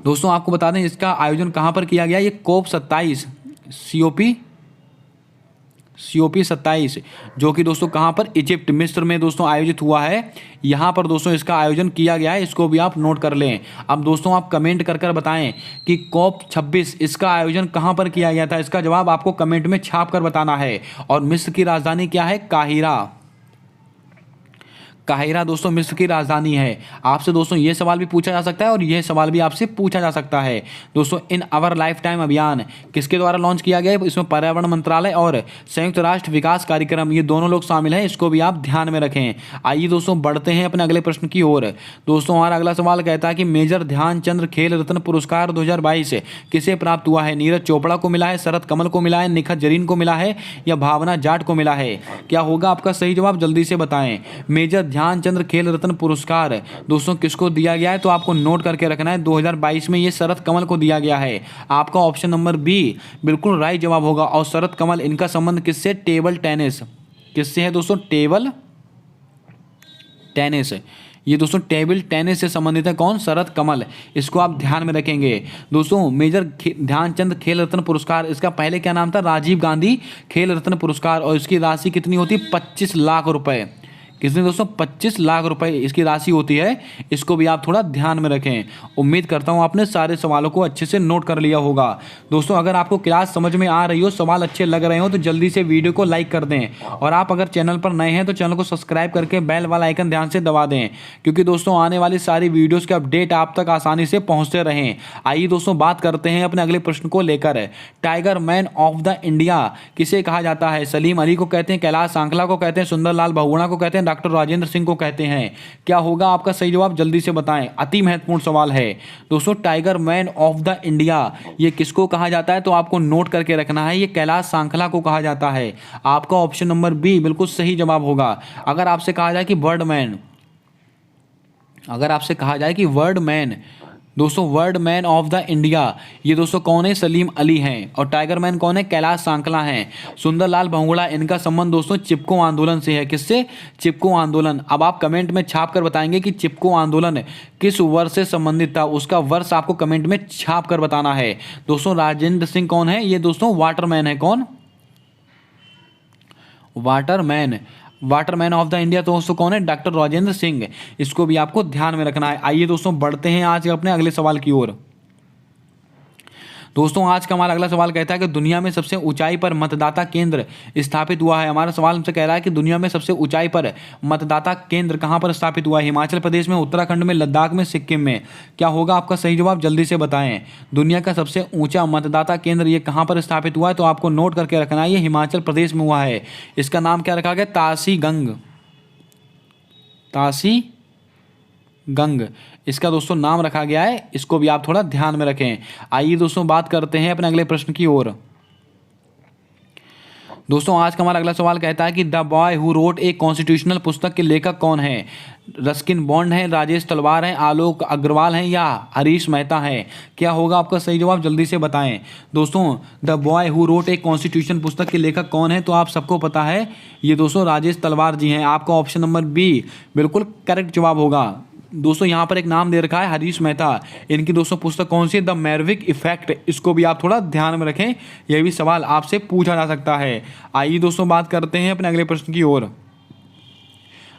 दोस्तों आपको बता दें इसका आयोजन कहाँ पर किया गया? ये COP 27 COP 27 जो कि दोस्तों कहाँ पर? इजिप्ट, मिस्र में दोस्तों आयोजित हुआ है। यहाँ पर दोस्तों इसका आयोजन किया गया है। इसको भी आप नोट कर लें। अब दोस्तों आप कमेंट कर बताएं कि COP 26 इसका आयोजन कहाँ पर किया गया था। इसका जवाब आपको कमेंट में छाप कर बताना है। और मिस्र की राजधानी क्या है? काहिरा। काहिरा दोस्तों मिस्र की राजधानी है। आपसे दोस्तों ये सवाल भी पूछा जा सकता है और यह सवाल भी आपसे पूछा जा सकता है। दोस्तों इन आवर लाइफ टाइम अभियान किसके द्वारा लॉन्च किया गया है? इसमें पर्यावरण मंत्रालय और संयुक्त राष्ट्र विकास कार्यक्रम ये दोनों लोग शामिल हैं, इसको भी आप ध्यान में रखें। आइए दोस्तों बढ़ते हैं अपने अगले प्रश्न की ओर। दोस्तों हमारा अगला सवाल कहता है कि मेजर ध्यानचंद खेल रत्न पुरस्कार 2022 किसे प्राप्त हुआ है? नीरज चोपड़ा को मिला है, शरद कमल को मिला है, निखत जरीन को मिला है या भावना जाट को मिला है? क्या होगा आपका सही जवाब? जल्दी से बताएं। मेजर ध्यानचंद खेल रत्न पुरस्कार दोस्तों किसको दिया गया है? तो आपको नोट करके रखना है 2022 में ये शरद कमल को दिया गया है। आपका ऑप्शन नंबर बी बिल्कुल राइट जवाब होगा। और शरद कमल इनका संबंध किससे? Table tennis. किससे है दोस्तों? Table tennis. ये दोस्तों टेबल टेनिस से संबंधित है। कौन? शरद कमल। इसको आप ध्यान में रखेंगे। दोस्तों मेजर ध्यानचंद खेल रत्न पुरस्कार, इसका पहले क्या नाम था? राजीव गांधी खेल रत्न पुरस्कार। और इसकी राशि कितनी होती है? 25 लाख रुपए। कितने दोस्तों? 25 लाख रुपए इसकी राशि होती है। इसको भी आप थोड़ा ध्यान में रखें। उम्मीद करता हूं आपने सारे सवालों को अच्छे से नोट कर लिया होगा। दोस्तों अगर आपको क्लास समझ में आ रही हो, सवाल अच्छे लग रहे हो तो जल्दी से वीडियो को लाइक कर दें। और आप अगर चैनल पर नए हैं तो चैनल को सब्सक्राइब करके बेल वाला आइकन ध्यान से दबा दें, क्योंकि दोस्तों आने वाली सारी वीडियोज़ के अपडेट आप तक आसानी से पहुँचते रहें। आइए दोस्तों बात करते हैं अपने अगले प्रश्न को लेकर। Tiger man of the India किसे कहा जाता है? सलीम अली को कहते हैं, कैलाश सांखला को कहते हैं, सुंदरलाल बहुगुणा को कहते हैं, डॉक्टर राजेंद्र सिंह को कहते हैं? क्या होगा आपका सही जवाब? जल्दी से बताएं। अति महत्वपूर्ण सवाल है दोस्तों। Tiger man of the India ये किसको कहा जाता है? तो आपको नोट करके रखना है, ये कैलाश सांखला को कहा जाता है। आपका ऑप्शन नंबर बी बिल्कुल सही जवाब होगा। अगर आपसे कहा जाए कि वर्ड मैन, अगर आपसे कहा जाए कि वर्ड मैन, दोस्तों word man of the India ये दोस्तों कौन है? सलीम अली हैं। और टाइगर मैन कौन है? कैलाश सांकला हैं। सुंदरलाल बहुगुणा इनका संबंध दोस्तों चिपको आंदोलन से है। किससे? चिपको आंदोलन। अब आप कमेंट में छाप कर बताएंगे कि चिपको आंदोलन किस वर्ष से संबंधित था, उसका वर्ष आपको कमेंट में छाप कर बताना है। दोस्तों राजेंद्र सिंह कौन है? ये दोस्तों वाटरमैन है। कौन? Waterman. Waterman of the India तो दोस्तों कौन है? डॉक्टर राजेंद्र सिंह। इसको भी आपको ध्यान में रखना है। आइए दोस्तों बढ़ते हैं आज अपने अगले सवाल की ओर। दोस्तों आज का हमारा अगला सवाल कहता है कि दुनिया में सबसे ऊंचाई पर मतदाता केंद्र स्थापित हुआ है। हमारा सवाल हमसे कह रहा है कि दुनिया में सबसे ऊंचाई पर मतदाता केंद्र कहां पर स्थापित हुआ है? हिमाचल प्रदेश में, उत्तराखंड में, लद्दाख में, सिक्किम में? क्या होगा आपका सही जवाब? जल्दी से बताएं। दुनिया का सबसे ऊंचा मतदाता केंद्र ये कहां पर स्थापित हुआ है? तो आपको नोट करके रखना है, ये हिमाचल प्रदेश में हुआ है। इसका नाम क्या रखा गया? तासी गंग। तासी गंग इसका दोस्तों नाम रखा गया है। इसको भी आप थोड़ा ध्यान में रखें। आइए दोस्तों बात करते हैं अपने अगले प्रश्न की ओर। दोस्तों आज का हमारा अगला सवाल कहता है कि the boy who wrote a constitutional पुस्तक के लेखक कौन है? रस्किन बॉन्ड है, राजेश तलवार है, आलोक अग्रवाल हैं या हरीश मेहता है? क्या होगा आपका सही जवाब? जल्दी से बताएं। दोस्तों the boy who wrote a constitution पुस्तक के लेखक कौन है? तो आप सबको पता है, ये दोस्तों राजेश तलवार जी हैं। आपका ऑप्शन नंबर बी बिल्कुल करेक्ट जवाब होगा। दोस्तों यहाँ पर एक नाम दे रखा है हरीश मेहता। इनकी दोस्तों पुस्तक कौन सी है? The Maverick effect. इसको भी आप थोड़ा ध्यान में रखें, यह भी सवाल आपसे पूछा जा सकता है। आइए दोस्तों बात करते हैं अपने अगले प्रश्न की ओर।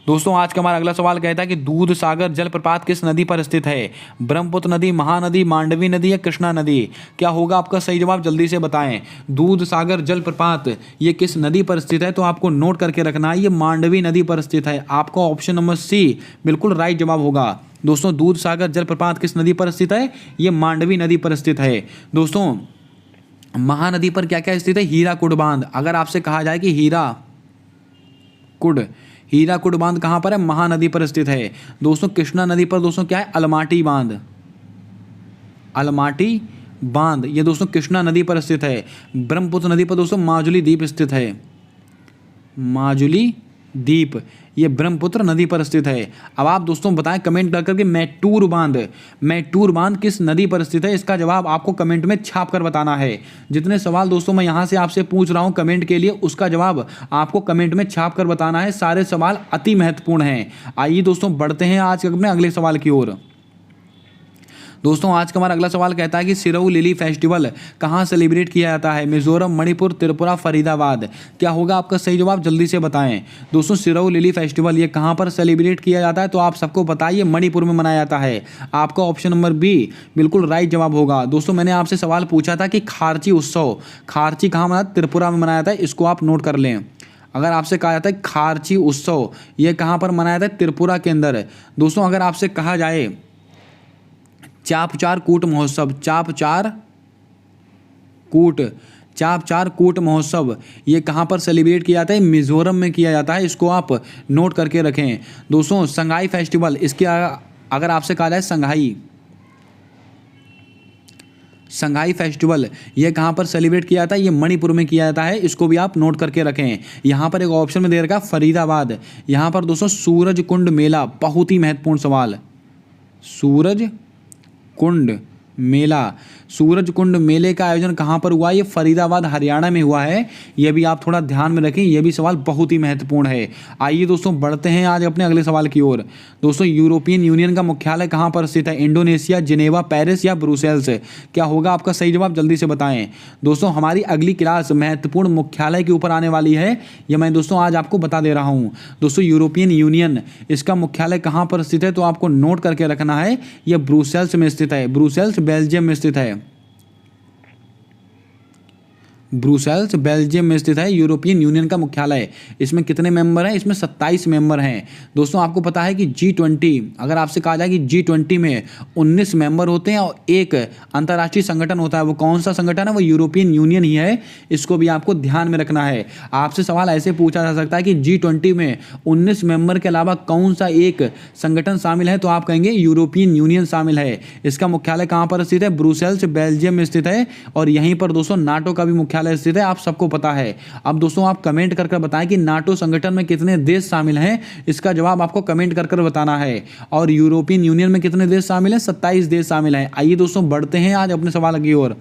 दोस्तों आज का हमारा अगला सवाल कहता है कि दूध सागर जलप्रपात किस नदी पर स्थित है? ब्रह्मपुत्र नदी, महानदी, मांडवी नदी या कृष्णा नदी? क्या होगा आपका सही जवाब? जल्दी से बताएं। दूध सागर जलप्रपात ये किस नदी पर स्थित है? तो आपको नोट करके रखना है, ये मांडवी नदी पर स्थित है। आपका ऑप्शन नंबर सी बिल्कुल राइट जवाब होगा। दोस्तों दूध सागर जलप्रपात किस नदी पर स्थित है? ये मांडवी नदी पर स्थित है। दोस्तों महानदी पर क्या क्या स्थित है? हीराकुड बांध। अगर आपसे कहा जाए कि हीराकुड बांध कहाँ पर है? महानदी पर स्थित है। दोस्तों कृष्णा नदी पर दोस्तों क्या है? अलमाटी बांध। अलमाटी बांध ये दोस्तों कृष्णा नदी पर स्थित है। ब्रह्मपुत्र नदी पर दोस्तों माजुली द्वीप स्थित है। माजुली द्वीप ये ब्रह्मपुत्र नदी पर स्थित है। अब आप दोस्तों बताएं कमेंट कर करके मैटूर बांध किस नदी पर स्थित है? इसका जवाब आपको कमेंट में छाप कर बताना है। जितने सवाल दोस्तों मैं यहाँ से आपसे पूछ रहा हूँ कमेंट के लिए, उसका जवाब आपको कमेंट में छाप कर बताना है। सारे सवाल अति महत्वपूर्ण हैं। आइए दोस्तों बढ़ते हैं आज अपने अगले सवाल की ओर। दोस्तों आज का हमारा अगला सवाल कहता है कि सिरोऊ लिली फेस्टिवल कहाँ सेलिब्रेट किया जाता है? मिजोरम, मणिपुर, त्रिपुरा, फरीदाबाद? क्या होगा आपका सही जवाब? जल्दी से बताएं। दोस्तों सिरोऊ लिली फेस्टिवल ये कहाँ पर सेलिब्रेट किया जाता है? तो आप सबको बताइए, मणिपुर में मनाया जाता है। आपका ऑप्शन नंबर बी बिल्कुल राइट जवाब होगा। दोस्तों मैंने आपसे सवाल पूछा था कि खारची उत्सव, खारची कहाँ मनाया? त्रिपुरा में मनाया जाता है। इसको आप नोट कर लें। अगर आपसे कहा जाता है खारची उत्सव, ये कहाँ पर मनाया जाता है? त्रिपुरा के अंदर। दोस्तों अगर आपसे कहा जाए चापचार कूट महोत्सव, चापचार कूट महोत्सव, ये कहाँ पर सेलिब्रेट किया जाता है? मिजोरम में किया जाता है। इसको आप नोट करके रखें। दोस्तों संगाई फेस्टिवल, इसके अगर आपसे कहा जाए संघाई फेस्टिवल, ये कहाँ पर सेलिब्रेट किया जाता है? ये मणिपुर में किया जाता है। इसको भी आप नोट करके रखें। यहाँ पर एक ऑप्शन में दे रखा फरीदाबाद। यहाँ पर दोस्तों सूरज कुंड मेला, बहुत ही महत्वपूर्ण सवाल, सूरज कुंड मेला, सूरज कुंड मेले का आयोजन कहाँ पर हुआ? ये फरीदाबाद हरियाणा में हुआ है। ये भी आप थोड़ा ध्यान में रखें, ये भी सवाल बहुत ही महत्वपूर्ण है। आइए दोस्तों बढ़ते हैं आज अपने अगले सवाल की ओर। दोस्तों यूरोपियन यूनियन का मुख्यालय कहाँ पर स्थित है? इंडोनेशिया, जिनेवा, पेरिस या ब्रुसेल्स? क्या होगा आपका सही जवाब? जल्दी से बताएं। दोस्तों हमारी अगली क्लास महत्वपूर्ण मुख्यालय के ऊपर आने वाली है, यह मैं दोस्तों आज आपको बता दे रहा हूँ। दोस्तों यूरोपियन यूनियन, इसका मुख्यालय कहाँ पर स्थित है? तो आपको नोट करके रखना है, यह ब्रुसेल्स में स्थित है। ब्रुसेल्स बेल्जियम में स्थित है। ब्रुसेल्स बेल्जियम में स्थित है यूरोपियन यूनियन का मुख्यालय। इसमें कितने मेंबर हैं? इसमें 27 मेंबर हैं। दोस्तों आपको पता है कि G20, अगर आपसे कहा जाए कि G20 में 19 मेंबर होते हैं और एक अंतर्राष्ट्रीय संगठन होता है, वो कौन सा संगठन है? वो यूरोपियन यूनियन ही है। इसको भी आपको ध्यान में रखना है। आपसे सवाल ऐसे पूछा जा सकता है कि G20 में 19 मेंबर के अलावा कौन सा एक संगठन शामिल है? तो आप कहेंगे यूरोपियन यूनियन शामिल है। इसका मुख्यालय कहाँ पर स्थित है? ब्रुसेल्स बेल्जियम में स्थित है। और यहीं पर दोस्तों नाटो का भी मुख्यालय स्थित है, आप सबको पता है। अब दोस्तों आप कमेंट करके बताएं कि नाटो संगठन में कितने देश शामिल हैं। इसका जवाब आपको कमेंट करके बताना है। और यूरोपियन यूनियन में कितने देश शामिल हैं? 27 देश शामिल हैं। आइए दोस्तों बढ़ते हैं आज अपने सवाल की ओर।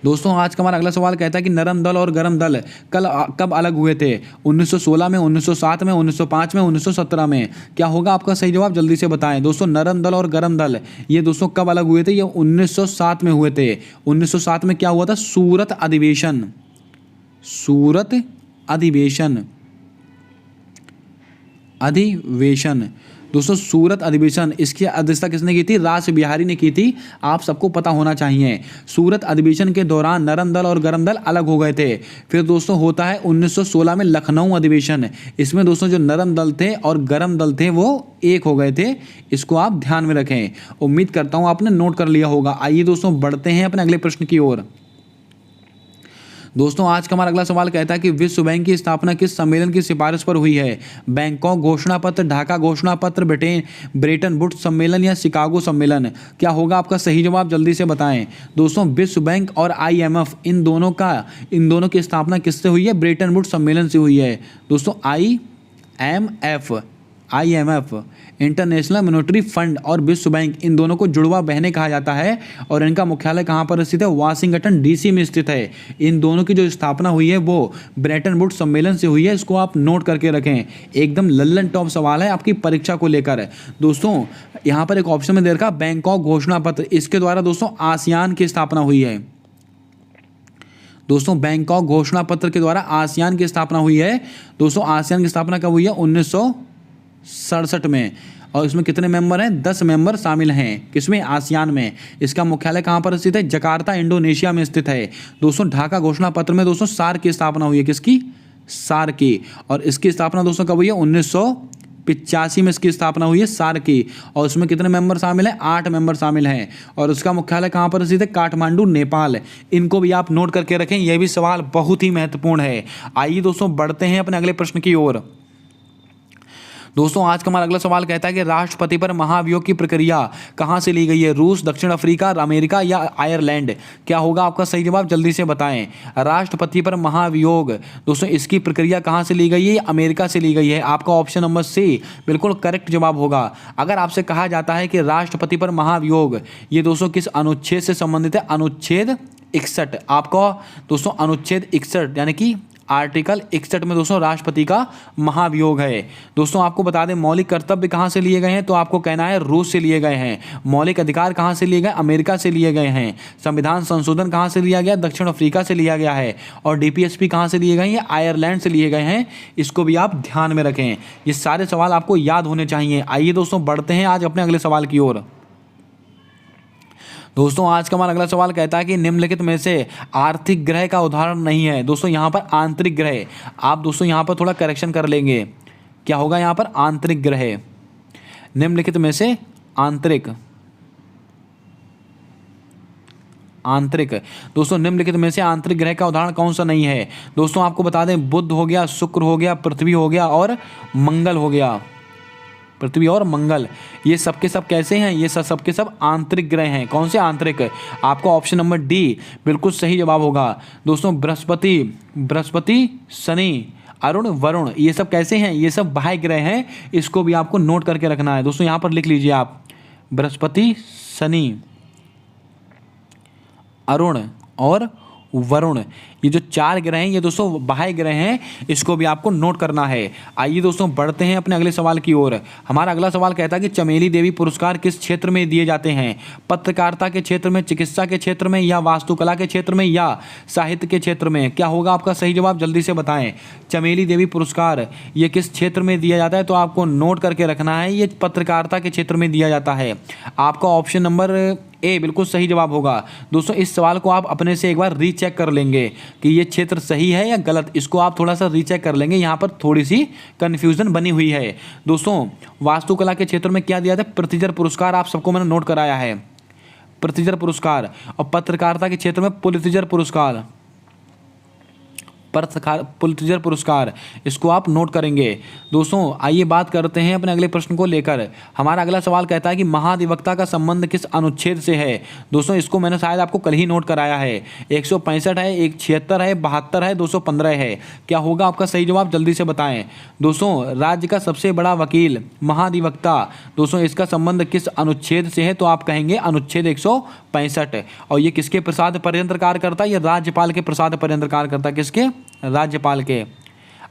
दोस्तों आज का हमारा अगला सवाल कहता है कि नरम दल और गरम दल कब अलग हुए थे? 1916 में, 1907 में, 1905 में, 1917 में? क्या होगा आपका सही जवाब? जल्दी से बताएं। दोस्तों नरम दल और गरम दल ये दोस्तों कब अलग हुए थे? ये 1907 में हुए थे। 1907 में क्या हुआ था? सूरत अधिवेशन, सूरत अधिवेशन, अधिवेशन। दोस्तों सूरत अधिवेशन, इसकी अध्यक्षता किसने की थी? रास बिहारी ने की थी। आप सबको पता होना चाहिए। सूरत अधिवेशन के दौरान नरम दल और गरम दल अलग हो गए थे। फिर दोस्तों होता है 1916 में लखनऊ अधिवेशन। इसमें दोस्तों जो नरम दल थे और गरम दल थे वो एक हो गए थे। इसको आप ध्यान में रखें। उम्मीद करता हूँ आपने नोट कर लिया होगा। आइए दोस्तों बढ़ते हैं अपने अगले प्रश्न की ओर। दोस्तों आज का हमारा अगला सवाल कहता है कि विश्व बैंक की स्थापना किस सम्मेलन की सिफारिश पर हुई है? बैंकॉक घोषणा पत्र, ढाका घोषणा पत्र, ब्रेटन वुड्स सम्मेलन या शिकागो सम्मेलन? क्या होगा आपका सही जवाब? जल्दी से बताएं। दोस्तों विश्व बैंक और IMF, इन दोनों की स्थापना किससे हुई है? ब्रेटन वुड्स सम्मेलन से हुई है। दोस्तों IMF इंटरनेशनल मॉनेटरी फंड और विश्व बैंक, इन दोनों को जुड़वा बहनें कहा जाता है। और इनका मुख्यालय कहाँ पर स्थित है? वाशिंगटन DC में स्थित है। इन दोनों की जो स्थापना हुई है वो ब्रेटन वुड्स सम्मेलन से हुई है। इसको आप नोट करके रखें। एकदम लल्लन टॉप सवाल है आपकी परीक्षा को लेकर। दोस्तों यहाँ पर एक ऑप्शन में दे रखा बैंकॉक घोषणा पत्र, इसके द्वारा दोस्तों आसियान की स्थापना हुई है। दोस्तों बैंकॉक घोषणा पत्र के द्वारा आसियान की स्थापना हुई है। दोस्तों आसियान की स्थापना कब हुई है? 1967 में। और इसमें कितने मेंबर हैं? 10 मेंबर शामिल हैं। किसमें? आसियान में। इसका मुख्यालय कहाँ पर स्थित है? जकार्ता इंडोनेशिया में स्थित है। दोस्तों ढाका घोषणा पत्र में दोस्तों सार्क की स्थापना हुई है। किसकी? सार्क की। और इसकी स्थापना दोस्तों कब हुई है? 1985 में इसकी स्थापना हुई है, सार्क की। और उसमें कितने मेंबर शामिल हैं? 8 मेंबर शामिल हैं। और उसका मुख्यालय कहाँ पर स्थित है? काठमांडू, नेपाल। इनको भी आप नोट करके रखें, यह भी सवाल बहुत ही महत्वपूर्ण है। आइए दोस्तों बढ़ते हैं अपने अगले प्रश्न की ओर। दोस्तों आज का हमारा अगला सवाल कहता है कि राष्ट्रपति पर महाभियोग की प्रक्रिया कहाँ से ली गई है? रूस, दक्षिण अफ्रीका, अमेरिका या आयरलैंड? क्या होगा आपका सही जवाब? जल्दी से बताएं। राष्ट्रपति पर महाभियोग, दोस्तों इसकी प्रक्रिया कहाँ से ली गई है? अमेरिका से ली गई है। आपका ऑप्शन नंबर C बिल्कुल करेक्ट जवाब होगा। अगर आपसे कहा जाता है कि राष्ट्रपति पर महाभियोग, ये दोस्तों किस अनुच्छेद से संबंधित है? अनुच्छेद 61। आपका दोस्तों अनुच्छेद 61 यानी कि आर्टिकल 61 में दोस्तों राष्ट्रपति का महाभियोग है। दोस्तों आपको बता दें मौलिक कर्तव्य कहाँ से लिए गए हैं? तो आपको कहना है रूस से लिए गए हैं। मौलिक अधिकार कहाँ से लिए गए? अमेरिका से लिए गए हैं। संविधान संशोधन कहाँ से लिया गया? दक्षिण अफ्रीका से लिया गया है। और DPSP कहाँ से लिए गए हैं? आयरलैंड से लिए गए हैं। इसको भी आप ध्यान में रखें। ये सारे सवाल आपको याद होने चाहिए। आइए दोस्तों बढ़ते हैं आज अपने अगले सवाल की ओर। दोस्तों आज का हमारा अगला सवाल कहता है कि निम्नलिखित में से आर्थिक ग्रह का उदाहरण नहीं है। दोस्तों यहाँ पर आंतरिक ग्रह, आप दोस्तों यहाँ पर थोड़ा करेक्शन कर लेंगे, क्या होगा यहाँ पर आंतरिक ग्रह, निम्नलिखित में से आंतरिक दोस्तों निम्नलिखित में से आंतरिक ग्रह का उदाहरण कौन सा नहीं है। दोस्तों आपको बता दें, बुध हो गया, शुक्र हो गया, पृथ्वी हो गया और मंगल हो गया। पृथ्वी और मंगल ये सब के सब कैसे हैं, ये सब के सब आंतरिक ग्रह हैं। कौन से आंतरिक, आपका ऑप्शन नंबर डी बिल्कुल सही जवाब होगा। दोस्तों बृहस्पति, शनि, अरुण, वरुण ये सब कैसे हैं, ये सब बाह्य ग्रह हैं। इसको भी आपको नोट करके रखना है। दोस्तों यहाँ पर लिख लीजिए आप, बृहस्पति, शनि, अरुण और वरुण, ये जो 4 ग्रह हैं ये दोस्तों बाह्य ग्रह हैं, इसको भी आपको नोट करना है। आइए दोस्तों बढ़ते हैं अपने अगले सवाल की ओर। हमारा अगला सवाल कहता है कि चमेली देवी पुरस्कार किस क्षेत्र में दिए जाते हैं। पत्रकारिता के क्षेत्र में, चिकित्सा के क्षेत्र में, या वास्तुकला के क्षेत्र में, या साहित्य के क्षेत्र में। क्या होगा आपका सही जवाब, जल्दी से बताएं। चमेली देवी पुरस्कार ये किस क्षेत्र में दिया जाता है, तो आपको नोट करके रखना है, ये पत्रकारिता के क्षेत्र में दिया जाता है। आपका ऑप्शन नंबर ए बिल्कुल सही जवाब होगा। दोस्तों इस सवाल को आप अपने से एक बार रीचेक कर लेंगे कि ये क्षेत्र सही है या गलत, इसको आप थोड़ा सा रीचेक कर लेंगे, यहाँ पर थोड़ी सी कन्फ्यूजन बनी हुई है। दोस्तों वास्तुकला के क्षेत्र में क्या दिया था, पृथ्वीधर पुरस्कार, आप सबको मैंने नोट कराया है, पृथ्वीधर पुरस्कार। और पत्रकारिता के क्षेत्र में पुलित्जर पुरस्कार, पुलित्जर पुरस्कार, इसको आप नोट करेंगे। दोस्तों आइए बात करते हैं अपने अगले प्रश्न को लेकर। हमारा अगला सवाल कहता है कि महाधिवक्ता का संबंध किस अनुच्छेद से है। दोस्तों इसको मैंने शायद आपको कल ही नोट कराया है। 165 है, 176 है, 72 है, 215 है। क्या होगा आपका सही जवाब, जल्दी से बताएं। दोस्तों राज्य का सबसे बड़ा वकील महाधिवक्ता, दोस्तों इसका संबंध किस अनुच्छेद से है, तो आप कहेंगे अनुच्छेद 165। और ये किसके प्रसाद पर्यंत कार्य करता है, ये राज्यपाल के प्रसाद पर्यंत कार्य करता है। किसके, राज्यपाल के।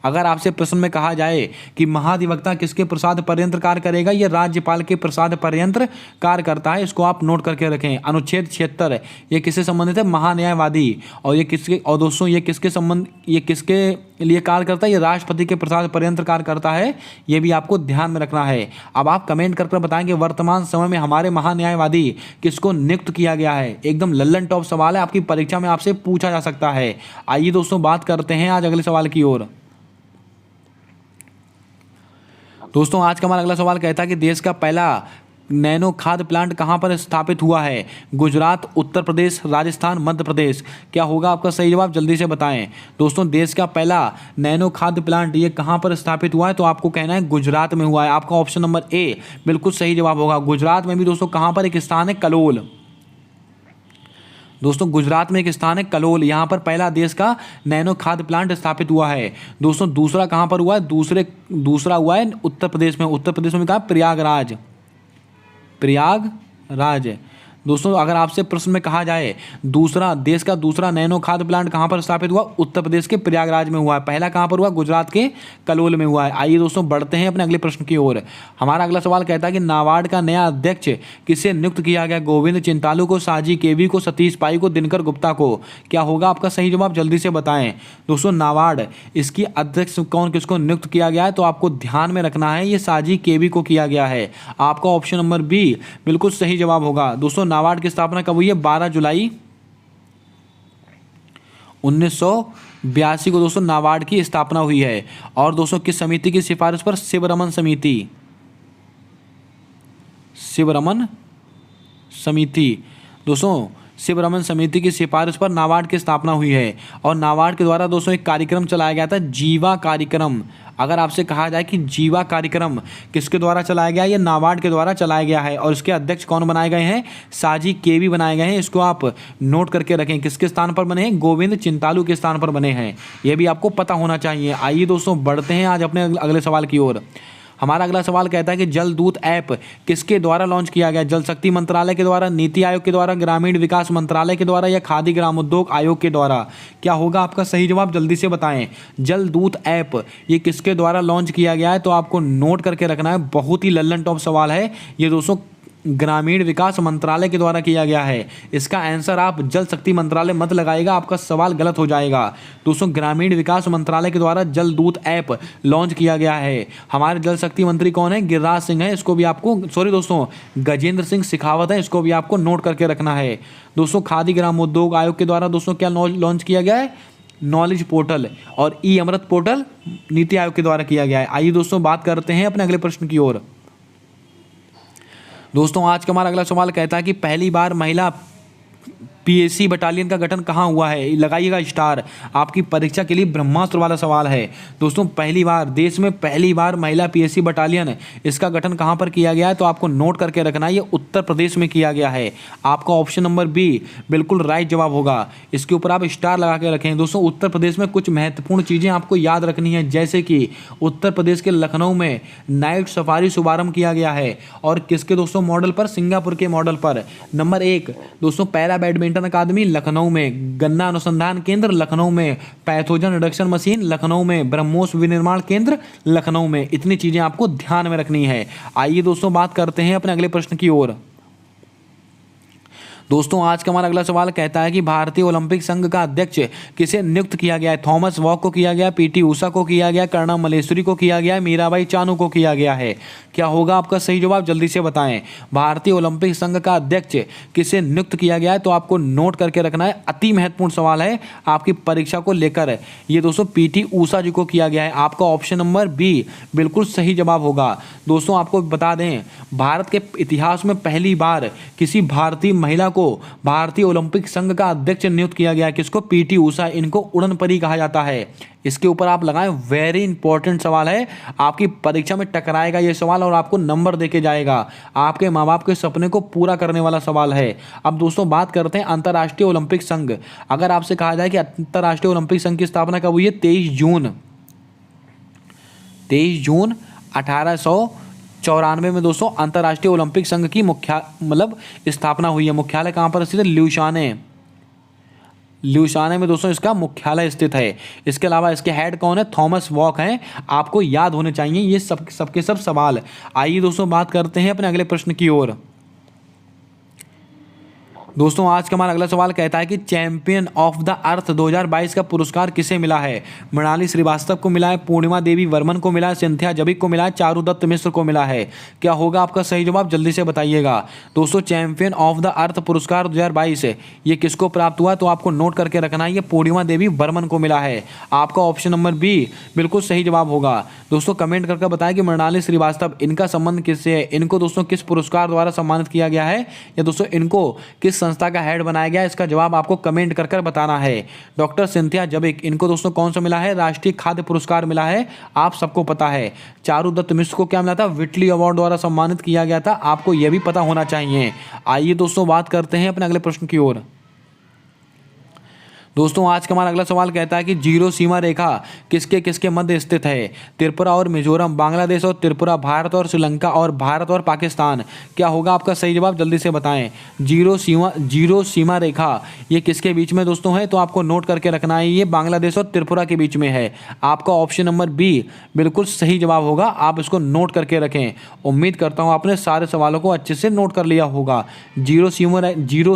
अगर आपसे प्रश्न में कहा जाए कि महाधिवक्ता किसके प्रसाद पर्यंत कार्य करेगा, यह राज्यपाल के प्रसाद पर्यंत कार्य करता है, इसको आप नोट करके रखें। अनुच्छेद 76 ये किससे संबंधित है, महान्यायवादी। और ये किसके, और दोस्तों ये किसके लिए कार्य करता है, ये राष्ट्रपति के प्रसाद पर्यंत कार्य करता है, ये भी आपको ध्यान में रखना है। अब आप कमेंट कर बताएंगे वर्तमान समय में हमारे महान्यायवादी किसको नियुक्त किया गया है। एकदम लल्लन टॉप सवाल है, आपकी परीक्षा में आपसे पूछा जा सकता है। आइए दोस्तों बात करते हैं आज अगले सवाल की ओर। दोस्तों आज का हमारा अगला सवाल कहता है कि देश का पहला नैनो खाद प्लांट कहाँ पर स्थापित हुआ है। गुजरात, उत्तर प्रदेश, राजस्थान, मध्य प्रदेश। क्या होगा आपका सही जवाब, जल्दी से बताएं। दोस्तों देश का पहला नैनो खाद प्लांट ये कहाँ पर स्थापित हुआ है, तो आपको कहना है गुजरात में हुआ है। आपका ऑप्शन नंबर ए बिल्कुल सही जवाब होगा। गुजरात में भी दोस्तों कहाँ पर एक स्थान है, कलोल। दोस्तों गुजरात में एक स्थान है कलोल, यहाँ पर पहला देश का नैनो खाद प्लांट स्थापित हुआ है। दोस्तों दूसरा कहाँ पर हुआ है, दूसरा हुआ है उत्तर प्रदेश में। उत्तर प्रदेश में कहा प्रयागराज। दोस्तों अगर आपसे प्रश्न में कहा जाए देश का दूसरा नैनो खाद प्लांट कहाँ पर स्थापित हुआ, उत्तर प्रदेश के प्रयागराज में हुआ है। पहला कहाँ पर हुआ, गुजरात के कलोल में हुआ है। आइए दोस्तों बढ़ते हैं अपने अगले प्रश्न की ओर। हमारा अगला सवाल कहता है कि नाबार्ड का नया अध्यक्ष किसे नियुक्त किया गया। गोविंद चिंतालू को, साजी केवी को, सतीश पाई को, दिनकर गुप्ता को। क्या होगा आपका सही जवाब, जल्दी से बताएं। दोस्तों नाबार्ड इसकी अध्यक्ष किसको नियुक्त किया गया है, तो आपको ध्यान में रखना है, ये साजी केवी को किया गया है। आपका ऑप्शन नंबर बी बिल्कुल सही जवाब होगा। दोस्तों नाबार्ड की स्थापना कब हुई है, 12 जुलाई 1982 को दोस्तों नाबार्ड की स्थापना हुई है। और दोस्तों किस समिति की सिफारिश पर, शिवरमन समिति। दोस्तों शिवरमन समिति की सिफारिश पर नाबार्ड की स्थापना हुई है। और नाबार्ड के द्वारा दोस्तों एक कार्यक्रम चलाया गया था, जीवा कार्यक्रम। अगर आपसे कहा जाए कि जीवा कार्यक्रम किसके द्वारा चलाया गया है, ये नाबार्ड के द्वारा चलाया गया है। और इसके अध्यक्ष कौन बनाए गए हैं, साजी केवी बनाए गए हैं। इसको आप नोट करके रखें, किसके स्थान पर बने हैं, गोविंद चिंतालू के स्थान पर बने हैं। यह भी आपको पता होना चाहिए। आइए दोस्तों बढ़ते हैं आज अपने अगले सवाल की ओर। हमारा अगला सवाल कहता है कि जल दूत ऐप किसके द्वारा लॉन्च किया गया। जल शक्ति मंत्रालय के द्वारा, नीति आयोग के द्वारा, ग्रामीण विकास मंत्रालय के द्वारा, या खादी ग्रामोद्योग आयोग के द्वारा। क्या होगा आपका सही जवाब, जल्दी से बताएं। जल दूत ऐप ये किसके द्वारा लॉन्च किया गया है, तो आपको नोट करके रखना है। बहुत ही लल्लन टॉप सवाल है ये दोस्तों, ग्रामीण विकास मंत्रालय के द्वारा किया गया है? इसका आंसर आप जल शक्ति मंत्रालय मत लगाइएगा, आपका सवाल गलत हो जाएगा। दोस्तों ग्रामीण विकास मंत्रालय के द्वारा जल दूत ऐप लॉन्च किया गया है। हमारे जल शक्ति मंत्री कौन है? गिरिराज सिंह है। इसको भी आपको दोस्तों गजेंद्र सिंह शेखावत है, इसको भी आपको नोट करके रखना है। दोस्तों खादी ग्रामोद्योग आयोग के द्वारा दोस्तों क्या लॉन्च किया गया है? नॉलेज पोर्टल और ई अमृत पोर्टल नीति आयोग के द्वारा किया गया है। आइए दोस्तों बात करते हैं अपने अगले प्रश्न की ओर। दोस्तों आज का हमारा अगला सवाल कहता है कि पहली बार महिला पीएसी बटालियन का गठन कहाँ हुआ है? लगाइएगा स्टार, आपकी परीक्षा के लिए ब्रह्मास्त्र वाला सवाल है। दोस्तों पहली बार, देश में पहली बार महिला पीएसी बटालियन, इसका गठन कहाँ पर किया गया है? तो आपको नोट करके रखना है, ये उत्तर प्रदेश में किया गया है। आपका ऑप्शन नंबर बी बिल्कुल राइट जवाब होगा, इसके ऊपर आप स्टार लगा के रखें। दोस्तों उत्तर प्रदेश में कुछ महत्वपूर्ण चीज़ें आपको याद रखनी है, जैसे कि उत्तर प्रदेश के लखनऊ में नाइट सफारी शुभारंभ किया गया है। और किसके दोस्तों मॉडल पर? सिंगापुर के मॉडल पर। नंबर 1 दोस्तों पैरा बैडमिंटन अकादमी लखनऊ में, गन्ना अनुसंधान केंद्र लखनऊ में, पैथोजन रिडक्शन मशीन लखनऊ में, ब्रह्मोस विनिर्माण केंद्र लखनऊ में। इतनी चीजें आपको ध्यान में रखनी है। आइए दोस्तों बात करते हैं अपने अगले प्रश्न की ओर। दोस्तों आज का हमारा अगला सवाल कहता है कि भारतीय ओलंपिक संघ का अध्यक्ष किसे नियुक्त किया गया है? थॉमस वॉक को किया गया, पीटी उषा को किया गया, कर्णा मलेश्वरी को किया गया, मीराबाई चानू को किया गया है? क्या होगा आपका सही जवाब? जल्दी से बताएं। भारतीय ओलंपिक संघ का अध्यक्ष किसे नियुक्त किया गया है? तो आपको नोट करके रखना है, अति महत्वपूर्ण सवाल है आपकी परीक्षा को लेकर। ये दोस्तों पीटी उषा जी को किया गया है। आपका ऑप्शन नंबर बी बिल्कुल सही जवाब होगा। दोस्तों आपको बता दें, भारत के इतिहास में पहली बार किसी भारतीय महिला को भारतीय ओलंपिक संघ का अध्यक्ष नियुक्त किया गया है। किसको? पीटी उषा। इनको उड़न परी कहा जाता है। इसके ऊपर आप लगाएं, वेरी इंपॉर्टेंट सवाल है, आपकी परीक्षा में टकराएगा ये सवाल और आपको नंबर देके जाएगा। आपके माँ बाप के सपने को पूरा करने वाला सवाल है। अब दोस्तों बात करते हैं अंतर्राष्ट्रीय ओलंपिक संघ। अगर आपसे कहा जाए कि अंतर्राष्ट्रीय ओलंपिक संघ की स्थापना कब हुई है? 23 जून 1894 में दोस्तों अंतर्राष्ट्रीय ओलंपिक संघ की स्थापना हुई है। मुख्यालय कहाँ पर स्थित है? ल्यूशाने में दोस्तों इसका मुख्यालय स्थित है। इसके अलावा इसके हेड कौन है? थॉमस वॉक हैं। आपको याद होने चाहिए ये सबके सब सवाल। आइए दोस्तों बात करते हैं अपने अगले प्रश्न की ओर। दोस्तों आज का हमारा अगला सवाल कहता है कि चैंपियन ऑफ द अर्थ 2022 का पुरस्कार किसे मिला है? मृणाली श्रीवास्तव को मिला है, पूर्णिमा देवी वर्मन को मिला है, सिंथिया जबिक को मिला है, चारुदत्त मिश्र को मिला है? क्या होगा आपका सही जवाब? जल्दी से बताइएगा। दोस्तों चैंपियन ऑफ द अर्थ पुरस्कार 2022 ये किसको प्राप्त हुआ? तो आपको नोट करके रखना है, ये पूर्णिमा देवी वर्मन को मिला है। आपका ऑप्शन नंबर बी बिल्कुल सही जवाब होगा। दोस्तों कमेंट करके बताएं कि मृणाली श्रीवास्तव, इनका संबंध किससे है? इनको दोस्तों किस पुरस्कार द्वारा सम्मानित किया गया है, या दोस्तों इनको किस संस्था का हेड बनाया गया? इसका जवाब आपको कमेंट कर बताना है। डॉक्टर सिंथिया जबिक, इनको दोस्तों कौन सा मिला है? राष्ट्रीय खाद्य पुरस्कार मिला है, आप सबको पता है। चारुदत्त मिश्र को क्या मिला था? विटली अवार्ड द्वारा सम्मानित किया गया था, आपको यह भी पता होना चाहिए। आइए दोस्तों बात करते हैं अपने अगले प्रश्न की ओर। दोस्तों आज का हमारा अगला सवाल कहता है कि जीरो सीमा रेखा किसके किसके मध्य स्थित है? त्रिपुरा और मिजोरम, बांग्लादेश और त्रिपुरा, भारत और श्रीलंका और भारत और पाकिस्तान। क्या होगा आपका सही जवाब? जल्दी से बताएं। जीरो सीमा रेखा ये किसके बीच में दोस्तों है? तो आपको नोट करके रखना है, ये बांग्लादेश और त्रिपुरा के बीच में है। आपका ऑप्शन नंबर बी बिल्कुल सही जवाब होगा, आप इसको नोट करके रखें। उम्मीद करता हूँ आपने सारे सवालों को अच्छे से नोट कर लिया होगा। जीरो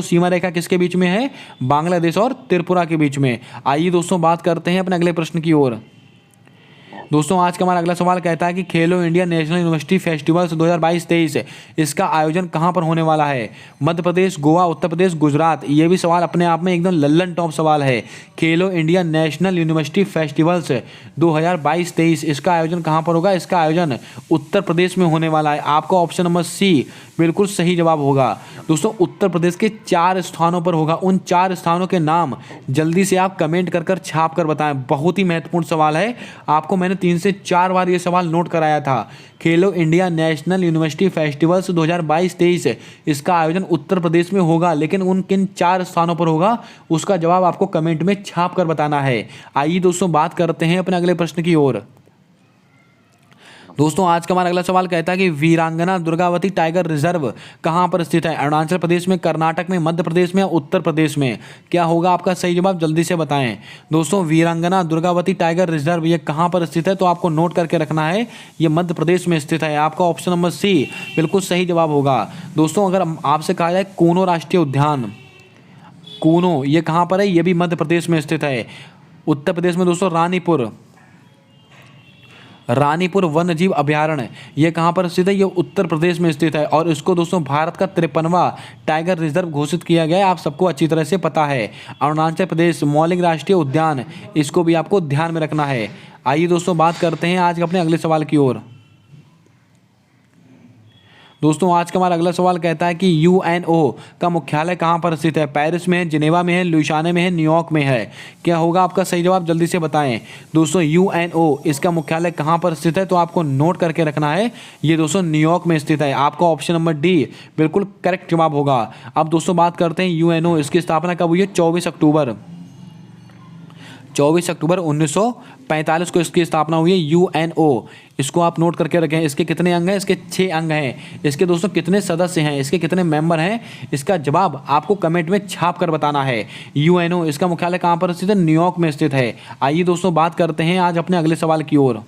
सीमा रेखा किसके बीच में है? बांग्लादेश और त्रिपुरा के बीच में। आइए दोस्तों बात करते हैं अपने अगले प्रश्न की ओर। दोस्तों आज का हमारा अगला सवाल कहता है कि खेलो इंडिया नेशनल यूनिवर्सिटी फेस्टिवल्स 2022-23 इसका आयोजन कहां पर होने वाला है? मध्य प्रदेश, गोवा, उत्तर प्रदेश, गुजरात? ये भी सवाल अपने आप में एकदम लल्लन टॉप सवाल है। खेलो इंडिया नेशनल यूनिवर्सिटी फेस्टिवल्स 2022-23 इसका आयोजन कहां पर होगा? इसका आयोजन उत्तर प्रदेश में होने वाला है। आपका ऑप्शन नंबर सी बिल्कुल सही जवाब होगा। दोस्तों उत्तर प्रदेश के 4 स्थानों पर होगा। उन 4 स्थानों के नाम जल्दी से आप कमेंट कर छाप कर बताएं। बहुत ही महत्वपूर्ण सवाल है, आपको मैंने 3 से 4 बार ये सवाल नोट कराया था। खेलो इंडिया नेशनल यूनिवर्सिटी फेस्टिवल्स 2022-23 इसका आयोजन उत्तर प्रदेश में होगा, लेकिन उन किन 4 स्थानों पर होगा उसका जवाब आपको कमेंट में छाप कर बताना है। आइए दोस्तों बात करते हैं अपने अगले प्रश्न की ओर। दोस्तों आज का हमारा अगला सवाल कहता है कि वीरांगना दुर्गावती टाइगर रिजर्व कहाँ पर स्थित है? अरुणाचल प्रदेश में, कर्नाटक में, मध्य प्रदेश में या उत्तर प्रदेश में? क्या होगा आपका सही जवाब? जल्दी से बताएं। दोस्तों वीरांगना दुर्गावती टाइगर रिजर्व ये कहाँ पर स्थित है? तो आपको नोट करके रखना है, ये मध्य प्रदेश में स्थित है। आपका ऑप्शन नंबर सी बिल्कुल सही जवाब होगा। दोस्तों अगर आपसे कहा जाए कूनो राष्ट्रीय उद्यान, कूनो ये कहाँ पर है? ये भी मध्य प्रदेश में स्थित है। उत्तर प्रदेश में दोस्तों रानीपुर वन्य जीव अभयारण्य ये कहाँ पर स्थित है? ये उत्तर प्रदेश में स्थित है और इसको दोस्तों भारत का 53वां टाइगर रिजर्व घोषित किया गया है। आप सबको अच्छी तरह से पता है। अरुणाचल प्रदेश मौलिक राष्ट्रीय उद्यान, इसको भी आपको ध्यान में रखना है। आइए दोस्तों बात करते हैं आज अपने अगले सवाल की ओर। दोस्तों आज का हमारा अगला सवाल कहता है कि यूएनओ का मुख्यालय कहाँ पर स्थित है? पेरिस में है, जिनेवा में है, लुइसियाना में है, न्यूयॉर्क में है? क्या होगा आपका सही जवाब? जल्दी से बताएं। दोस्तों यूएनओ इसका मुख्यालय कहाँ पर स्थित है? तो आपको नोट करके रखना है, ये दोस्तों न्यूयॉर्क में स्थित है। आपका ऑप्शन नंबर डी बिल्कुल करेक्ट जवाब होगा। अब दोस्तों बात करते हैं यूएनओ, इसकी स्थापना कब हुई है? 24 अक्टूबर 1945 को इसकी स्थापना हुई है। यूएनओ इसको आप नोट करके रखें। इसके कितने अंग हैं? इसके 6 अंग हैं। इसके दोस्तों कितने सदस्य हैं? इसके कितने मेंबर हैं? इसका जवाब आपको कमेंट में छाप कर बताना है। यूएनओ इसका मुख्यालय कहाँ पर स्थित है? न्यूयॉर्क में स्थित है। आइए दोस्तों बात करते हैं आज अपने अगले सवाल की ओर।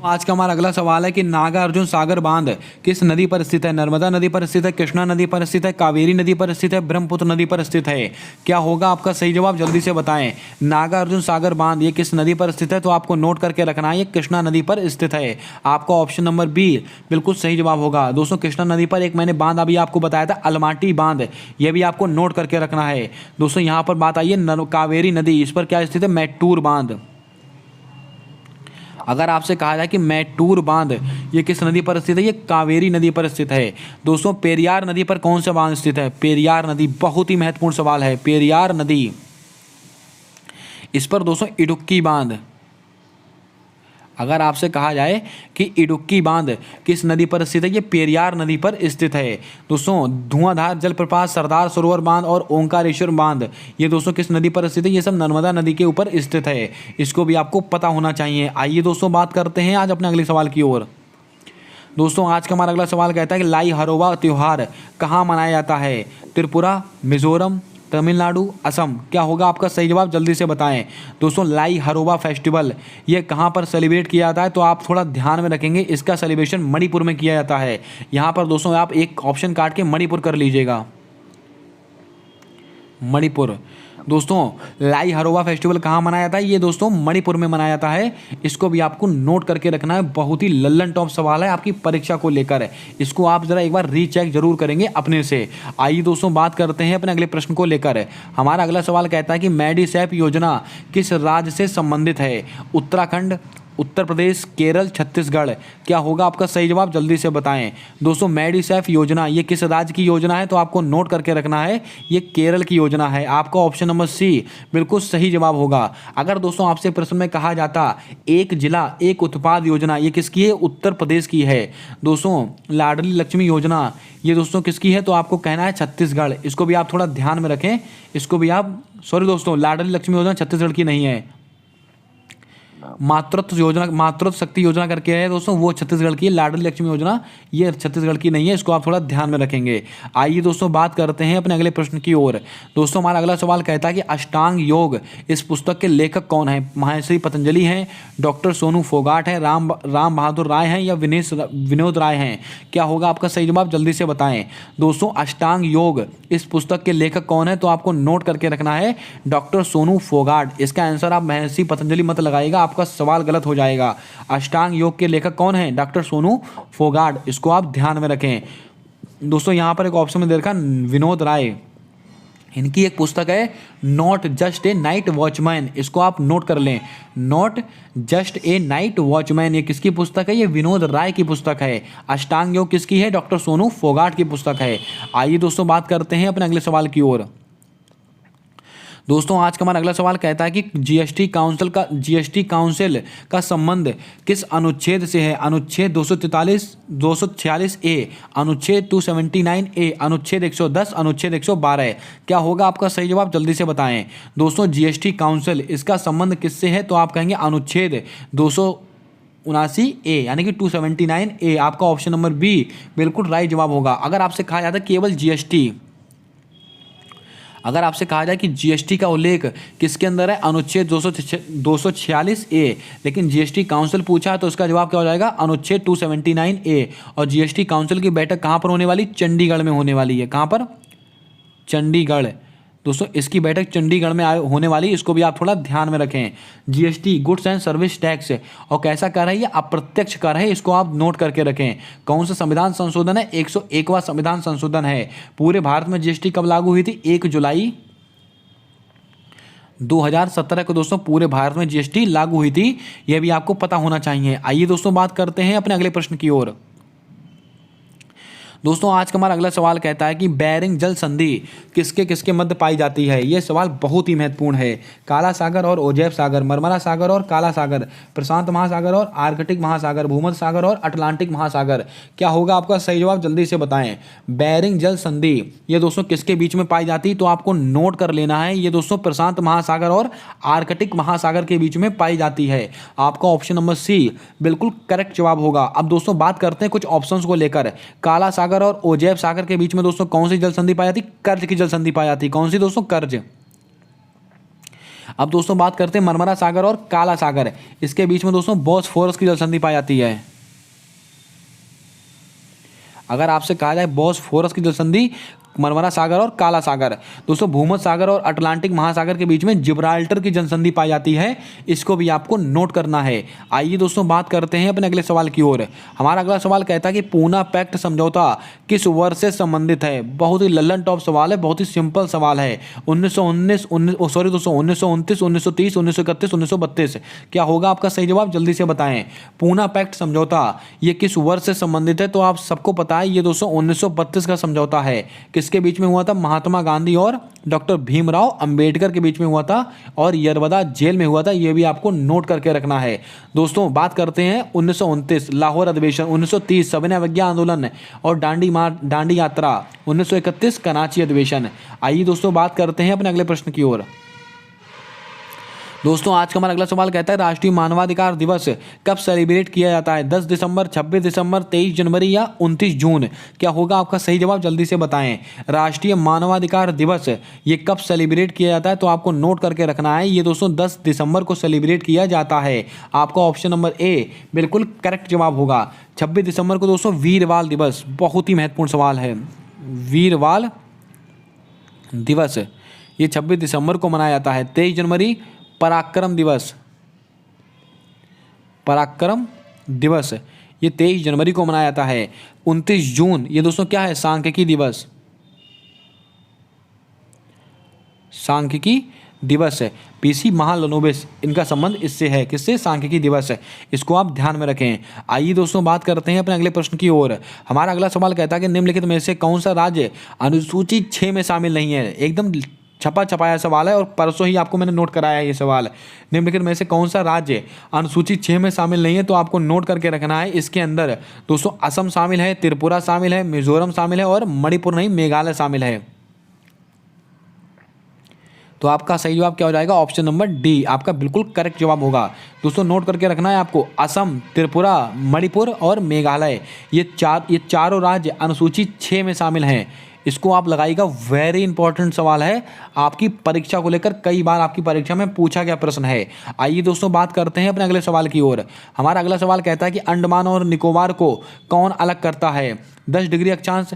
आज का हमारा अगला सवाल है कि नागार्जुन सागर बांध किस नदी पर स्थित है? नर्मदा नदी पर स्थित है, कृष्णा नदी पर स्थित है, कावेरी नदी पर स्थित है, ब्रह्मपुत्र नदी पर स्थित है? क्या होगा आपका सही जवाब? जल्दी से बताएं। नागार्जुन सागर बांध ये किस नदी पर स्थित है? तो आपको नोट करके रखना है, ये कृष्णा नदी पर स्थित है। आपका ऑप्शन नंबर बी बिल्कुल सही जवाब होगा। दोस्तों कृष्णा नदी पर एक मैंने बांध अभी आपको बताया था, अलमाटी बांध, ये भी आपको नोट करके रखना है। दोस्तों यहाँ पर बात आई है कावेरी नदी, इस पर क्या स्थित है? मैटूर बांध। अगर आपसे कहा जाए कि मैटूर बांध ये किस नदी पर स्थित है? ये कावेरी नदी पर स्थित है। दोस्तों पेरियार नदी पर कौन सा बांध स्थित है? पेरियार नदी, बहुत ही महत्वपूर्ण सवाल है। पेरियार नदी, इस पर दोस्तों इडुक्की बांध। अगर आपसे कहा जाए कि इडुक्की बांध किस नदी पर स्थित है? ये पेरियार नदी पर स्थित है। दोस्तों धुआंधार जलप्रपात, सरदार सरोवर बांध और ओंकारेश्वर बांध ये दोस्तों किस नदी पर स्थित है? ये सब नर्मदा नदी के ऊपर स्थित है। इसको भी आपको पता होना चाहिए। आइए दोस्तों बात करते हैं आज अपने अगले सवाल की ओर। दोस्तों आज का हमारा अगला सवाल कहता है कि लाई हरोबा त्यौहार कहाँ मनाया जाता है? त्रिपुरा, मिजोरम, तमिलनाडु, असम? क्या होगा आपका सही जवाब? जल्दी से बताएं। दोस्तों लाई हरोबा फेस्टिवल ये कहाँ पर सेलिब्रेट किया जाता है? तो आप थोड़ा ध्यान में रखेंगे, इसका सेलिब्रेशन मणिपुर में किया जाता है। यहाँ पर दोस्तों आप एक ऑप्शन काट के मणिपुर कर लीजिएगा, मणिपुर। दोस्तों लाई हरोबा फेस्टिवल कहाँ मनाया जाता है? ये दोस्तों मणिपुर में मनाया जाता है। इसको भी आपको नोट करके रखना है, बहुत ही लल्लन टॉप सवाल है आपकी परीक्षा को लेकर। इसको आप जरा एक बार रीचेक जरूर करेंगे अपने से। आइए दोस्तों बात करते हैं अपने अगले प्रश्न को लेकर। हमारा अगला सवाल कहता है कि मेडिसैप योजना किस राज्य से संबंधित है? उत्तराखंड, उत्तर प्रदेश, केरल, छत्तीसगढ़? क्या होगा आपका सही जवाब? जल्दी से बताएं। दोस्तों मेडिसैप योजना ये किस राज्य की योजना है? तो आपको नोट करके रखना है, ये केरल की योजना है। आपका ऑप्शन नंबर सी बिल्कुल सही जवाब होगा। अगर दोस्तों आपसे प्रश्न में कहा जाता एक जिला एक उत्पाद योजना ये किसकी है? उत्तर प्रदेश की है। दोस्तों लाडली लक्ष्मी योजना ये दोस्तों किसकी है? तो आपको कहना है छत्तीसगढ़। इसको भी आप थोड़ा ध्यान में रखें। इसको भी आप दोस्तों लाडली लक्ष्मी योजना छत्तीसगढ़ की नहीं है। मातृत्व योजना, मातृत्व शक्ति योजना करके है दोस्तों, वो छत्तीसगढ़ की। लाडली लक्ष्मी योजना ये छत्तीसगढ़ की नहीं है। इसको आप थोड़ा ध्यान में रखेंगे। आइए दोस्तों बात करते हैं अपने अगले प्रश्न की ओर। दोस्तों हमारा अगला सवाल कहता है कि अष्टांग योग इस पुस्तक के लेखक कौन है? महर्षि पतंजलि हैं, डॉक्टर सोनू फोगाट है, राम बहादुर राय हैं या विनोद राय हैं? क्या होगा आपका सही जवाब? जल्दी से बताएं। दोस्तों अष्टांग योग इस पुस्तक के लेखक कौन है? तो आपको नोट करके रखना है, डॉक्टर सोनू फोगाट। इसका आंसर आप महर्षि पतंजलि मत लगाइएगा, आपका सवाल गलत हो जाएगा। अष्टांग योग के लेखक कौन है? डॉक्टर सोनू फोगाट। इसको आप ध्यान में रखें। दोस्तों यहां पर एक ऑप्शन में दे रखा विनोद राय, इनकी एक पुस्तक है not just a night watchman. इसको आप नोट कर लें, not just a night watchman ये किसकी पुस्तक है? ये विनोद राय की पुस्तक है। अष्टांग योग किसकी है? डॉक्टर सोनू फोगाट की पुस्तक है। आइए दोस्तों बात करते हैं अपने अगले सवाल की ओर। दोस्तों आज का हमारा अगला सवाल कहता है कि जीएसटी काउंसिल का संबंध किस अनुच्छेद से है? अनुच्छेद 246 ए, अनुच्छेद 279 ए, अनुच्छेद 110, अनुच्छेद 112। क्या होगा आपका सही जवाब? जल्दी से बताएं। दोस्तों जीएसटी काउंसिल इसका संबंध किससे है? तो आप कहेंगे अनुच्छेद 279 ए यानी कि 279 ए। आपका ऑप्शन नंबर बी बिल्कुल राइट जवाब होगा। अगर आपसे कहा जाता है केवल जीएसटी, अगर आपसे कहा जाए कि जीएसटी का उल्लेख किसके अंदर है? अनुच्छेद 246 ए, लेकिन जीएसटी काउंसिल पूछा है तो इसका जवाब क्या हो जाएगा? अनुच्छेद 279 ए। और जीएसटी काउंसिल की बैठक कहाँ पर होने वाली? चंडीगढ़ में होने वाली है। कहाँ पर? चंडीगढ़। दोस्तों इसकी बैठक चंडीगढ़ में होने वाली, इसको भी आप थोड़ा ध्यान में रखें। GST goods and service tax और कैसा कर है? ये अप्रत्यक्ष कर है, इसको आप नोट करके रखें। कौन सा संविधान संशोधन है? 101वां संविधान संशोधन है। पूरे भारत में जीएसटी कब लागू हुई थी? 1 जुलाई 2017 को दोस्तों पूरे भारत में जीएसटी लागू हुई थी। यह भी आपको पता होना चाहिए। आइए दोस्तों बात करते हैं अपने अगले प्रश्न की ओर। दोस्तों आज का हमारा अगला सवाल कहता है कि बेरिंग जल संधि किसके किसके मध्य पाई जाती है? यह सवाल बहुत ही महत्वपूर्ण है। काला सागर और ओजेब सागर, मरमरा सागर और काला सागर, प्रशांत महासागर और आर्कटिक महासागर, भूमध्य सागर और अटलांटिक महासागर। क्या होगा आपका सही जवाब? जल्दी से बताएं। बेरिंग जल संधि ये दोस्तों किसके बीच में पाई जाती है? तो आपको नोट कर लेना है। ये दोस्तों प्रशांत महासागर और आर्कटिक महासागर के बीच में पाई जाती है। आपका ऑप्शन नंबर सी बिल्कुल करेक्ट जवाब होगा। अब दोस्तों बात करते हैं कुछ ऑप्शंस को लेकर। काला सागर और ओजेब सागर के बीच में दोस्तों कौन सी जल संधि पाई जाती? कर्ज की जल संधि पाई जाती। कौन सी दोस्तों? कर्ज। अब दोस्तों बात करते हैं मरमरा सागर और काला सागर, इसके बीच में दोस्तों बॉस्फोरस की जल संधि पाई जाती है। अगर आपसे कहा जाए बॉस्फोरस की जल संधि मरमरा सागर और काला सागर, दोस्तों भूमध्य सागर और अटलांटिक महासागर के बीच में जिब्राल्टर की जनसंधि पाई जाती है। इसको भी आपको नोट करना है। आइए दोस्तों बात करते हैं अपने अगले सवाल की ओर। हमारा अगला सवाल कहता है कि पूना पैक्ट समझौता किस वर्ष से संबंधित है? बहुत ही लल्लन टॉप सवाल है, बहुत ही सिंपल सवाल है। 1929, 1929, 1930, 1931, 1932। क्या होगा आपका सही जवाब? जल्दी से बताएं। पूना पैक्ट समझौता ये किस वर्ष से संबंधित है? तो आप सबको पता है ये दोस्तों 1932 का समझौता है। किसके बीच में हुआ था? महात्मा गांधी और डॉक्टर भीमराव अंबेडकर के बीच में हुआ था और यरवदा जेल में हुआ था। यह भी आपको नोट करके रखना है। दोस्तों बात करते हैं 1929 लाहौर अधिवेशन, 1930 सविनय अवज्ञा आंदोलन और दांडी यात्रा, 1931 कराची अधिवेशन। आइए दोस्तों बात करते हैं अपने अगले प्रश्न की ओर। दोस्तों आज का हमारा अगला सवाल कहता है राष्ट्रीय मानवाधिकार दिवस कब सेलिब्रेट किया जाता है? 10 दिसंबर, 26 दिसंबर, 23 जनवरी या 29 जून? क्या होगा आपका सही जवाब? जल्दी से बताएं। राष्ट्रीय मानवाधिकार दिवस ये कब सेलिब्रेट किया जाता है? तो आपको नोट करके रखना है। ये दोस्तों 10 दिसंबर को सेलिब्रेट किया जाता है। आपका ऑप्शन नंबर ए बिल्कुल करेक्ट जवाब होगा। 26 दिसंबर को दोस्तों वीरवाल दिवस, बहुत ही महत्वपूर्ण सवाल है। वीरवाल दिवस ये 26 दिसंबर को मनाया जाता है। 23 जनवरी पराक्रम दिवस, पराक्रम दिवस ये 23 जनवरी को मनाया जाता है। 29 जून ये दोस्तों क्या है? सांख्यिकी दिवस, सांख्यिकी दिवस है। पीसी महालनोबिस इनका संबंध इससे है। किससे? सांख्यिकी दिवस है। इसको आप ध्यान में रखें। आइए दोस्तों बात करते हैं अपने अगले प्रश्न की ओर। हमारा अगला सवाल कहता है कि निम्नलिखित में से कौन सा राज्य अनुसूची 6 में शामिल नहीं है? एकदम छपा छपाया सवाल है और परसों ही आपको मैंने नोट कराया है ये सवाल। निम्नलिखित में से कौन सा राज्य अनुसूची 6 में शामिल नहीं है? तो आपको नोट करके रखना है। इसके अंदर दोस्तों असम शामिल है, त्रिपुरा शामिल है, मिजोरम शामिल है और मणिपुर नहीं मेघालय शामिल है। तो आपका सही जवाब क्या हो जाएगा? ऑप्शन नंबर डी आपका बिल्कुल करेक्ट जवाब होगा। दोस्तों नोट करके रखना है आपको। असम, त्रिपुरा, मणिपुर और मेघालय ये चारों राज्य अनुसूची 6 में शामिल हैं। इसको आप लगाइएगा। वेरी इंपॉर्टेंट सवाल है आपकी परीक्षा को लेकर, कई बार आपकी परीक्षा में पूछा गया प्रश्न है। आइए दोस्तों बात करते हैं अपने अगले सवाल की ओर। हमारा अगला सवाल कहता है कि अंडमान और निकोबार को कौन अलग करता है? 10 डिग्री अक्षांश,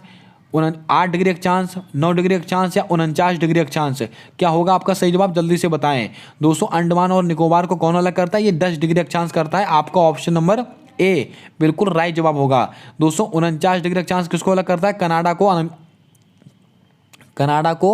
8 डिग्री अक्षांश, 9 डिग्री अक्षांश या 49 डिग्री अक्षांश? क्या होगा आपका सही जवाब? जल्दी से बताएं। दोस्तों अंडमान और निकोबार को कौन अलग करता है? ये 10 डिग्री अक्षांश करता है। आपका ऑप्शन नंबर ए बिल्कुल राइट जवाब होगा। दोस्तों 49 डिग्री अक्षांश किसको अलग करता है? कनाडा को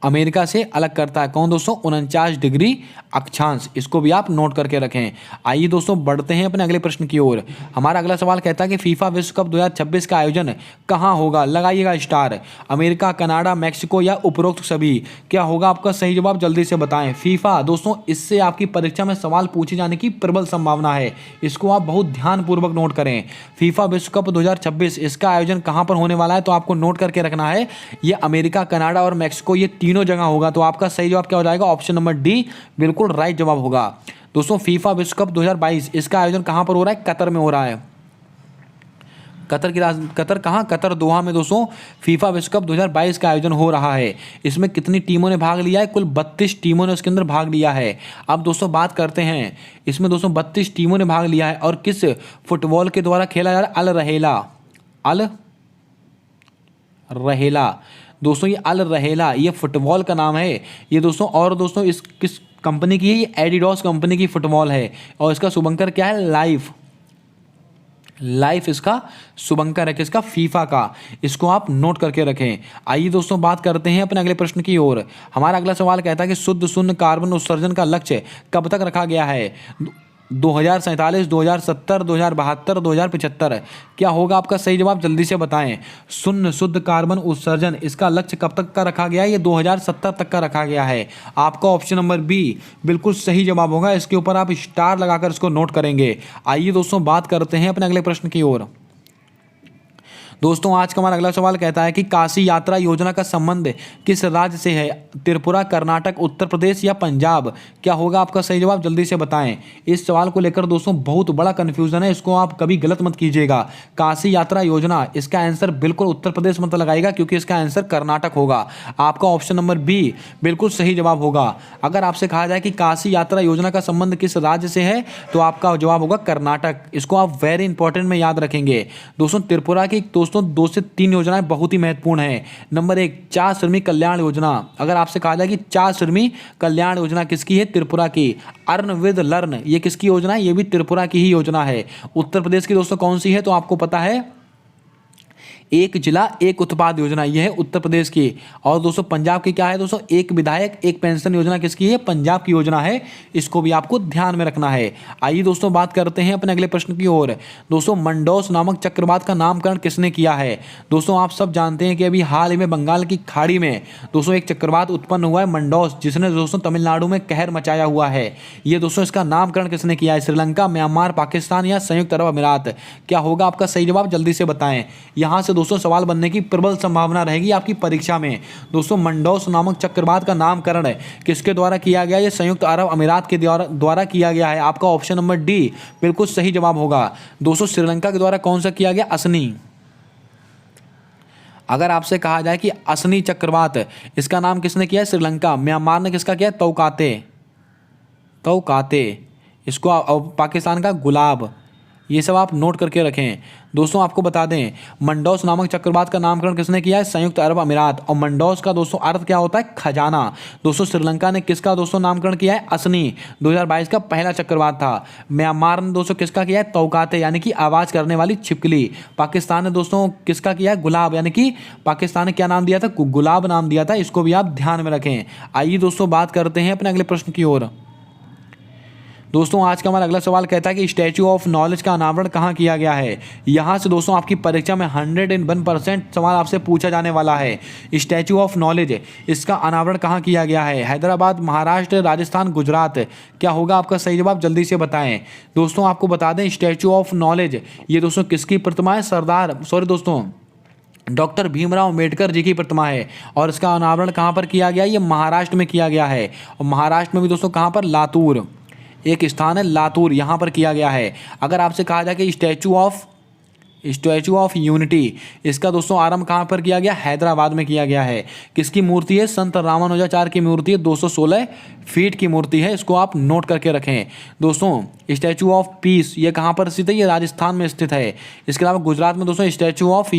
अमेरिका से अलग करता है। कौन दोस्तों? 49 डिग्री अक्षांश। इसको भी आप नोट करके रखें। आइए दोस्तों बढ़ते हैं अपने अगले प्रश्न की ओर। हमारा अगला सवाल कहता है कि फीफा विश्व कप 2026 का आयोजन कहाँ होगा? लगाइएगा स्टार। अमेरिका, कनाडा, मैक्सिको या उपरोक्त सभी? क्या होगा आपका सही जवाब? जल्दी से बताएं। फीफा दोस्तों, इससे आपकी परीक्षा में सवाल पूछे जाने की प्रबल संभावना है। इसको आप बहुत ध्यानपूर्वक नोट करें। फीफा विश्व कप 2026 इसका आयोजन कहाँ पर होने वाला है? तो आपको नोट करके रखना है, ये अमेरिका, कनाडा और मैक्सिको, ये तीनों जगह होगा। तो आपका सही जवाब क्या हो जाएगा? ऑप्शन नंबर डी बिल्कुल राइट जवाब होगा। दोस्तों फीफा विश्व कप 2022 इसका आयोजन कहां पर हो रहा है? कतर में हो रहा है। कतर कहां? कतर दोहा में दोस्तों फीफा विश्व कप 2022 का आयोजन हो रहा है। इसमें कितनी टीमों ने भाग लिया है? कुल 32 टीमों ने उसके अंदर भाग लिया है। अब दोस्तों बात करते हैं, इसमें दोस्तों 32 टीमों ने भाग लिया है और किस फुटबॉल के द्वारा खेला जा रहा है? अल रहेला। अल रहेला दोस्तों, ये अल रहेला ये फुटबॉल का नाम है ये दोस्तों। और दोस्तों इस किस कंपनी की है? ये एडिडास कंपनी की फुटबॉल है और इसका शुभंकर क्या है? लाइफ इसका शुभंकर है किसका? फीफा का। इसको आप नोट करके रखें। आइए दोस्तों बात करते हैं अपने अगले प्रश्न की ओर। हमारा अगला सवाल कहता है कि शुद्ध शून्य कार्बन उत्सर्जन का लक्ष्य कब तक रखा गया है? 2047, 2070, 2072, 2075? क्या होगा आपका सही जवाब? जल्दी से बताएं। शून्य शुद्ध कार्बन उत्सर्जन इसका लक्ष्य कब तक का रखा गया है? ये 2070 तक का रखा गया है। आपका ऑप्शन नंबर बी बिल्कुल सही जवाब होगा। इसके ऊपर आप स्टार लगाकर इसको नोट करेंगे। आइए दोस्तों बात करते हैं अपने अगले प्रश्न की ओर। दोस्तों आज का हमारा अगला सवाल कहता है कि काशी यात्रा योजना का संबंध किस राज्य से है? त्रिपुरा, कर्नाटक, उत्तर प्रदेश या पंजाब? क्या होगा आपका सही जवाब? जल्दी से बताएं। इस सवाल को लेकर दोस्तों बहुत बड़ा कंफ्यूजन है, इसको आप कभी गलत मत कीजिएगा। काशी यात्रा योजना इसका आंसर बिल्कुल उत्तर प्रदेश मत लगाइएगा, क्योंकि इसका आंसर कर्नाटक होगा। आपका ऑप्शन नंबर बी बिल्कुल सही जवाब होगा। अगर आपसे कहा जाए कि काशी यात्रा योजना का संबंध किस राज्य से है, तो आपका जवाब होगा कर्नाटक। इसको आप वेरी इंपॉर्टेंट में याद रखेंगे। दोस्तों त्रिपुरा की दोस्तों 2 से 3 योजनाएं बहुत ही महत्वपूर्ण है। नंबर 1 चा श्रमिक कल्याण योजना। अगर आपसे कहा जाए कि चा श्रमिक कल्याण योजना किसकी है? त्रिपुरा की। अर्न विद लर्न ये किसकी योजना है? ये भी त्रिपुरा की ही योजना है। उत्तर प्रदेश की दोस्तों कौन सी है? तो आपको पता है, एक जिला एक उत्पाद योजना, यह है उत्तर प्रदेश की। और दोस्तों पंजाब की क्या है दोस्तों? एक विधायक एक पेंशन योजना किसकी है? पंजाब की योजना है। इसको भी आपको ध्यान में रखना है। आइए दोस्तों बात करते हैं अपने अगले प्रश्न की ओर। दोस्तों मंडोस नामक चक्रवात का नामकरण किसने किया है? दोस्तों आप सब जानते हैं कि अभी हाल ही में बंगाल की खाड़ी में दोस्तों एक चक्रवात उत्पन्न हुआ है मंडोस, जिसने दोस्तों तमिलनाडु में कहर मचाया हुआ है। ये दोस्तों इसका नामकरण किसने किया है? श्रीलंका, म्यांमार, पाकिस्तान या संयुक्त अरब अमीरात? क्या होगा आपका सही जवाब? जल्दी से बताएं। यहाँ से दोस्तों सवाल बनने की प्रबल संभावना रहेगी आपकी परीक्षा में। दोस्तों मंडोस नामक चक्रवात का नामकरण किसके द्वारा किया गया? ये संयुक्त अरब अमीरात के द्वारा किया गया है। आपका ऑप्शन नंबर डी बिल्कुल सही जवाब होगा। दोस्तों श्रीलंका के द्वारा कौन सा किया गया? असनी। अगर आपसे कहा जाए कि असनी चक्रवात इसका नाम किसने किया है? श्रीलंका। म्यांमार ने किसका किया? तौकाते। इसको पाकिस्तान का गुलाब। ये सब आप नोट करके रखें। दोस्तों आपको बता दें, मंडोस नामक चक्रवात का नामकरण किसने किया है? संयुक्त अरब अमीरात। और मंडोस का दोस्तों अर्थ क्या होता है? खजाना। दोस्तों श्रीलंका ने किसका दोस्तों नामकरण किया है? असनी। 2022 का पहला चक्रवात था। म्यांमार ने दोस्तों किसका किया है? तौकाते यानी कि आवाज करने वाली छिपकली। पाकिस्तान ने दोस्तों किसका किया है? गुलाब, यानी कि पाकिस्तान ने क्या नाम दिया था? गुलाब नाम दिया था। इसको भी आप ध्यान में रखें। आइए दोस्तों बात करते हैं अपने अगले प्रश्न की ओर। दोस्तों आज का हमारा अगला सवाल कहता है कि स्टैचू ऑफ नॉलेज का अनावरण कहाँ किया गया है? यहाँ से दोस्तों आपकी परीक्षा में 101% सवाल आपसे पूछा जाने वाला है। स्टैचू ऑफ नॉलेज इसका अनावरण कहाँ किया गया है? हैदराबाद, महाराष्ट्र, राजस्थान, गुजरात? क्या होगा आपका सही जवाब? जल्दी से बताएं। दोस्तों आपको बता दें, स्टैचू ऑफ नॉलेज ये दोस्तों किसकी प्रतिमा है? डॉक्टर भीमराव अम्बेडकर जी की प्रतिमा है। और इसका अनावरण कहाँ पर किया गया? ये महाराष्ट्र में किया गया है। और महाराष्ट्र में भी दोस्तों कहाँ पर? लातूर एक स्थान है, लातूर, यहाँ पर किया गया है। अगर आपसे कहा जाए कि स्टैचू ऑफ यूनिटी इसका दोस्तों आरंभ कहाँ पर किया गया? हैदराबाद में किया गया है। किसकी मूर्ति है? संत रामानुजाचार्य की मूर्ति है। 216 फीट की मूर्ति है। इसको आप नोट करके रखें। दोस्तों स्टैचू ऑफ पीस ये कहाँ पर स्थित है? ये राजस्थान में स्थित है। इसके अलावा गुजरात में दोस्तों स्टैचू ऑफ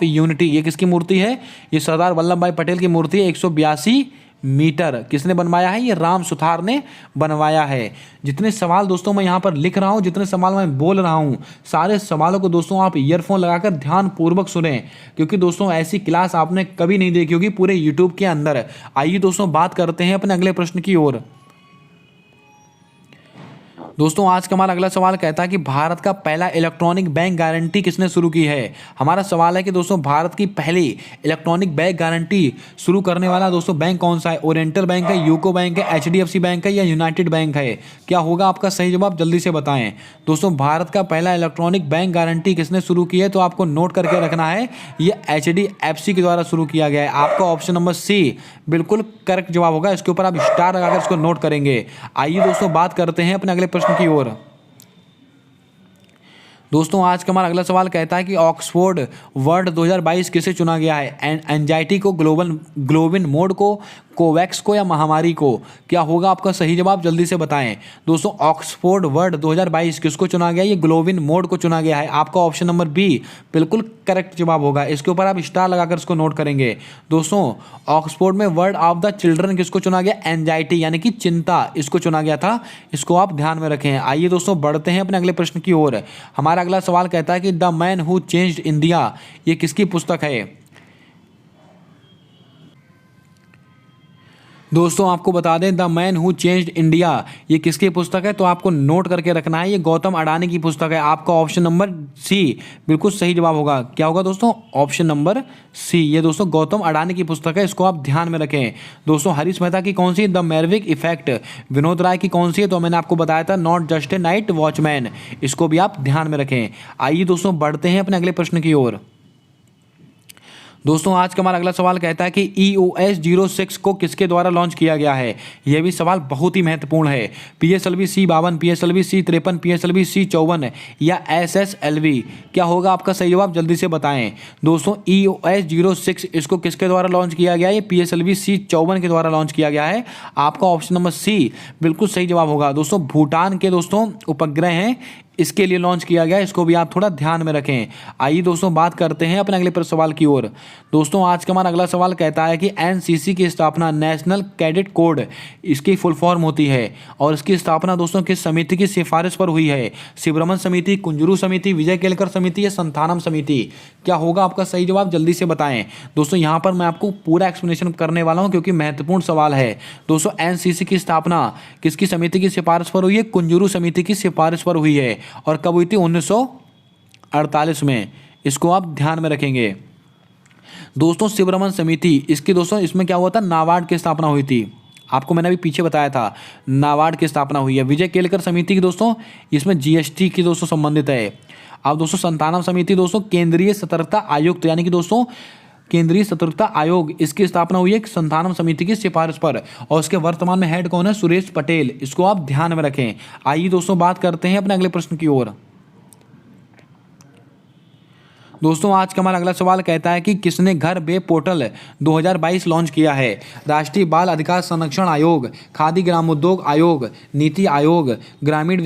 यूनिटी ये किसकी मूर्ति है? ये सरदार वल्लभ भाई पटेल की मूर्ति है। 182 मीटर किसने बनवाया है? ये राम सुथार ने बनवाया है। जितने सवाल दोस्तों मैं यहाँ पर लिख रहा हूँ, जितने सवाल मैं बोल रहा हूँ, सारे सवालों को दोस्तों आप ईयरफोन लगाकर ध्यानपूर्वक सुने, क्योंकि दोस्तों ऐसी क्लास आपने कभी नहीं देखी होगी पूरे यूट्यूब के अंदर। आइए दोस्तों बात करते हैं अपने अगले प्रश्न की ओर। दोस्तों आज का हमारा अगला सवाल कहता है कि भारत का पहला इलेक्ट्रॉनिक बैंक गारंटी किसने शुरू की है? हमारा सवाल है कि दोस्तों भारत की पहली इलेक्ट्रॉनिक बैंक गारंटी शुरू करने वाला दोस्तों बैंक कौन सा है? ओरिएंटल बैंक है, यूको बैंक है, एचडीएफसी बैंक है या यूनाइटेड बैंक है? क्या होगा आपका सही जवाब? जल्दी से बताएं। दोस्तों भारत का पहला इलेक्ट्रॉनिक बैंक गारंटी किसने शुरू की है? तो आपको नोट करके रखना है, ये एचडीएफसी के द्वारा शुरू किया गया है। आपका ऑप्शन नंबर सी बिल्कुल करेक्ट जवाब होगा। इसके ऊपर आप स्टार लगाकर इसको नोट करेंगे। आइए दोस्तों बात करते हैं अपने अगले प्रश्न की ओर। दोस्तों आज का हमारा अगला सवाल कहता है कि ऑक्सफोर्ड वर्ड 2022 किसे चुना गया है? एंजाइटी को, ग्लोबिन मोड को, कोवैक्स को या महामारी को? क्या होगा आपका सही जवाब? जल्दी से बताएं। दोस्तों ऑक्सफोर्ड वर्ड 2022 किसको चुना गया? ये ग्लोबिन मोड को चुना गया है। आपका ऑप्शन नंबर बी बिल्कुल करेक्ट जवाब होगा। इसके ऊपर आप स्टार लगाकर इसको नोट करेंगे। दोस्तों ऑक्सफोर्ड में वर्ड ऑफ द चिल्ड्रन किसको चुना गया? एंजाइटी यानी कि चिंता, इसको चुना गया था। इसको आप ध्यान में रखें। आइए दोस्तों बढ़ते हैं अपने अगले प्रश्न की ओर। हमारा अगला सवाल कहता है कि the man who changed India ये किसकी पुस्तक है? दोस्तों आपको बता दें the man who changed India ये किसकी पुस्तक है? तो आपको नोट करके रखना है, ये गौतम अडानी की पुस्तक है। आपका ऑप्शन नंबर सी बिल्कुल सही जवाब होगा। क्या होगा दोस्तों? ऑप्शन नंबर सी, ये दोस्तों गौतम अडानी की पुस्तक है। इसको आप ध्यान में रखें। दोस्तों हरीश मेहता की कौन सी? The Maverick effect. Vinod Rai की कौन सी है? तो मैंने आपको बताया था not just a night watchman. इसको भी आप ध्यान में रखें। आइए दोस्तों बढ़ते हैं अपने अगले प्रश्न की ओर। दोस्तों आज का हमारा अगला सवाल कहता है कि EOS 06 को किसके द्वारा लॉन्च किया गया है? यह भी सवाल बहुत ही महत्वपूर्ण है। PSLV C52, PSLV C53, PSLV C54 या SSLV? क्या होगा आपका सही जवाब? जल्दी से बताएं। दोस्तों EOS 06 इसको किसके द्वारा लॉन्च किया गया है? ये PSLV C54 के द्वारा लॉन्च किया गया है। आपका ऑप्शन नंबर सी बिल्कुल सही जवाब होगा। दोस्तों भूटान के दोस्तों उपग्रह हैं, इसके लिए लॉन्च किया गया। इसको भी आप थोड़ा ध्यान में रखें। आइए दोस्तों बात करते हैं अपने अगले सवाल की ओर। दोस्तों आज का हमारा अगला सवाल कहता है कि NCC की स्थापना, नेशनल कैडेट कोड, इसकी फुल फॉर्म होती है और इसकी स्थापना दोस्तों किस समिति की सिफारिश पर हुई है? शिवरमन समिति, कुंजरू समिति, विजय केलकर समिति या संथानम समिति? क्या होगा आपका सही जवाब? जल्दी से बताएं। दोस्तों यहाँ पर मैं आपको पूरा एक्सप्लेनेशन करने वाला हूँ क्योंकि महत्वपूर्ण सवाल है। दोस्तों NCC की स्थापना किसकी समिति की सिफारिश पर हुई है? कुंजरू समिति की सिफारिश पर हुई है। और कब हुई थी? 1948 में। इसको आप ध्यान में रखेंगे। दोस्तों शिवरमन समिति, इसकी दोस्तों इसमें क्या हुआ था? नाबार्ड की स्थापना हुई थी। आपको मैंने अभी पीछे बताया था नाबार्ड की स्थापना हुई है। विजय केलकर समिति की दोस्तों इसमें GST की दोस्तों संबंधित है। अब दोस्तों संतानम समिति दोस्तों केंद्रीय सतर्कता आयुक्त यानी कि दोस्तों केंद्रीय सतर्कता आयोग, इसकी स्थापना हुई है संतानम समिति की सिफारिश पर और उसके वर्तमान में हेड कौन है? सुरेश पटेल। इसको आप ध्यान में रखें। आइए दोस्तों बात करते हैं अपने अगले प्रश्न की ओर। दोस्तों आज का हमारा अगला सवाल कहता है कि किसने घर बे पोर्टल 2022 लॉन्च किया है? राष्ट्रीय बाल अधिकार संरक्षण आयोग, खादी ग्रामोद्योग आयोग, नीति आयोग, ग्रामीण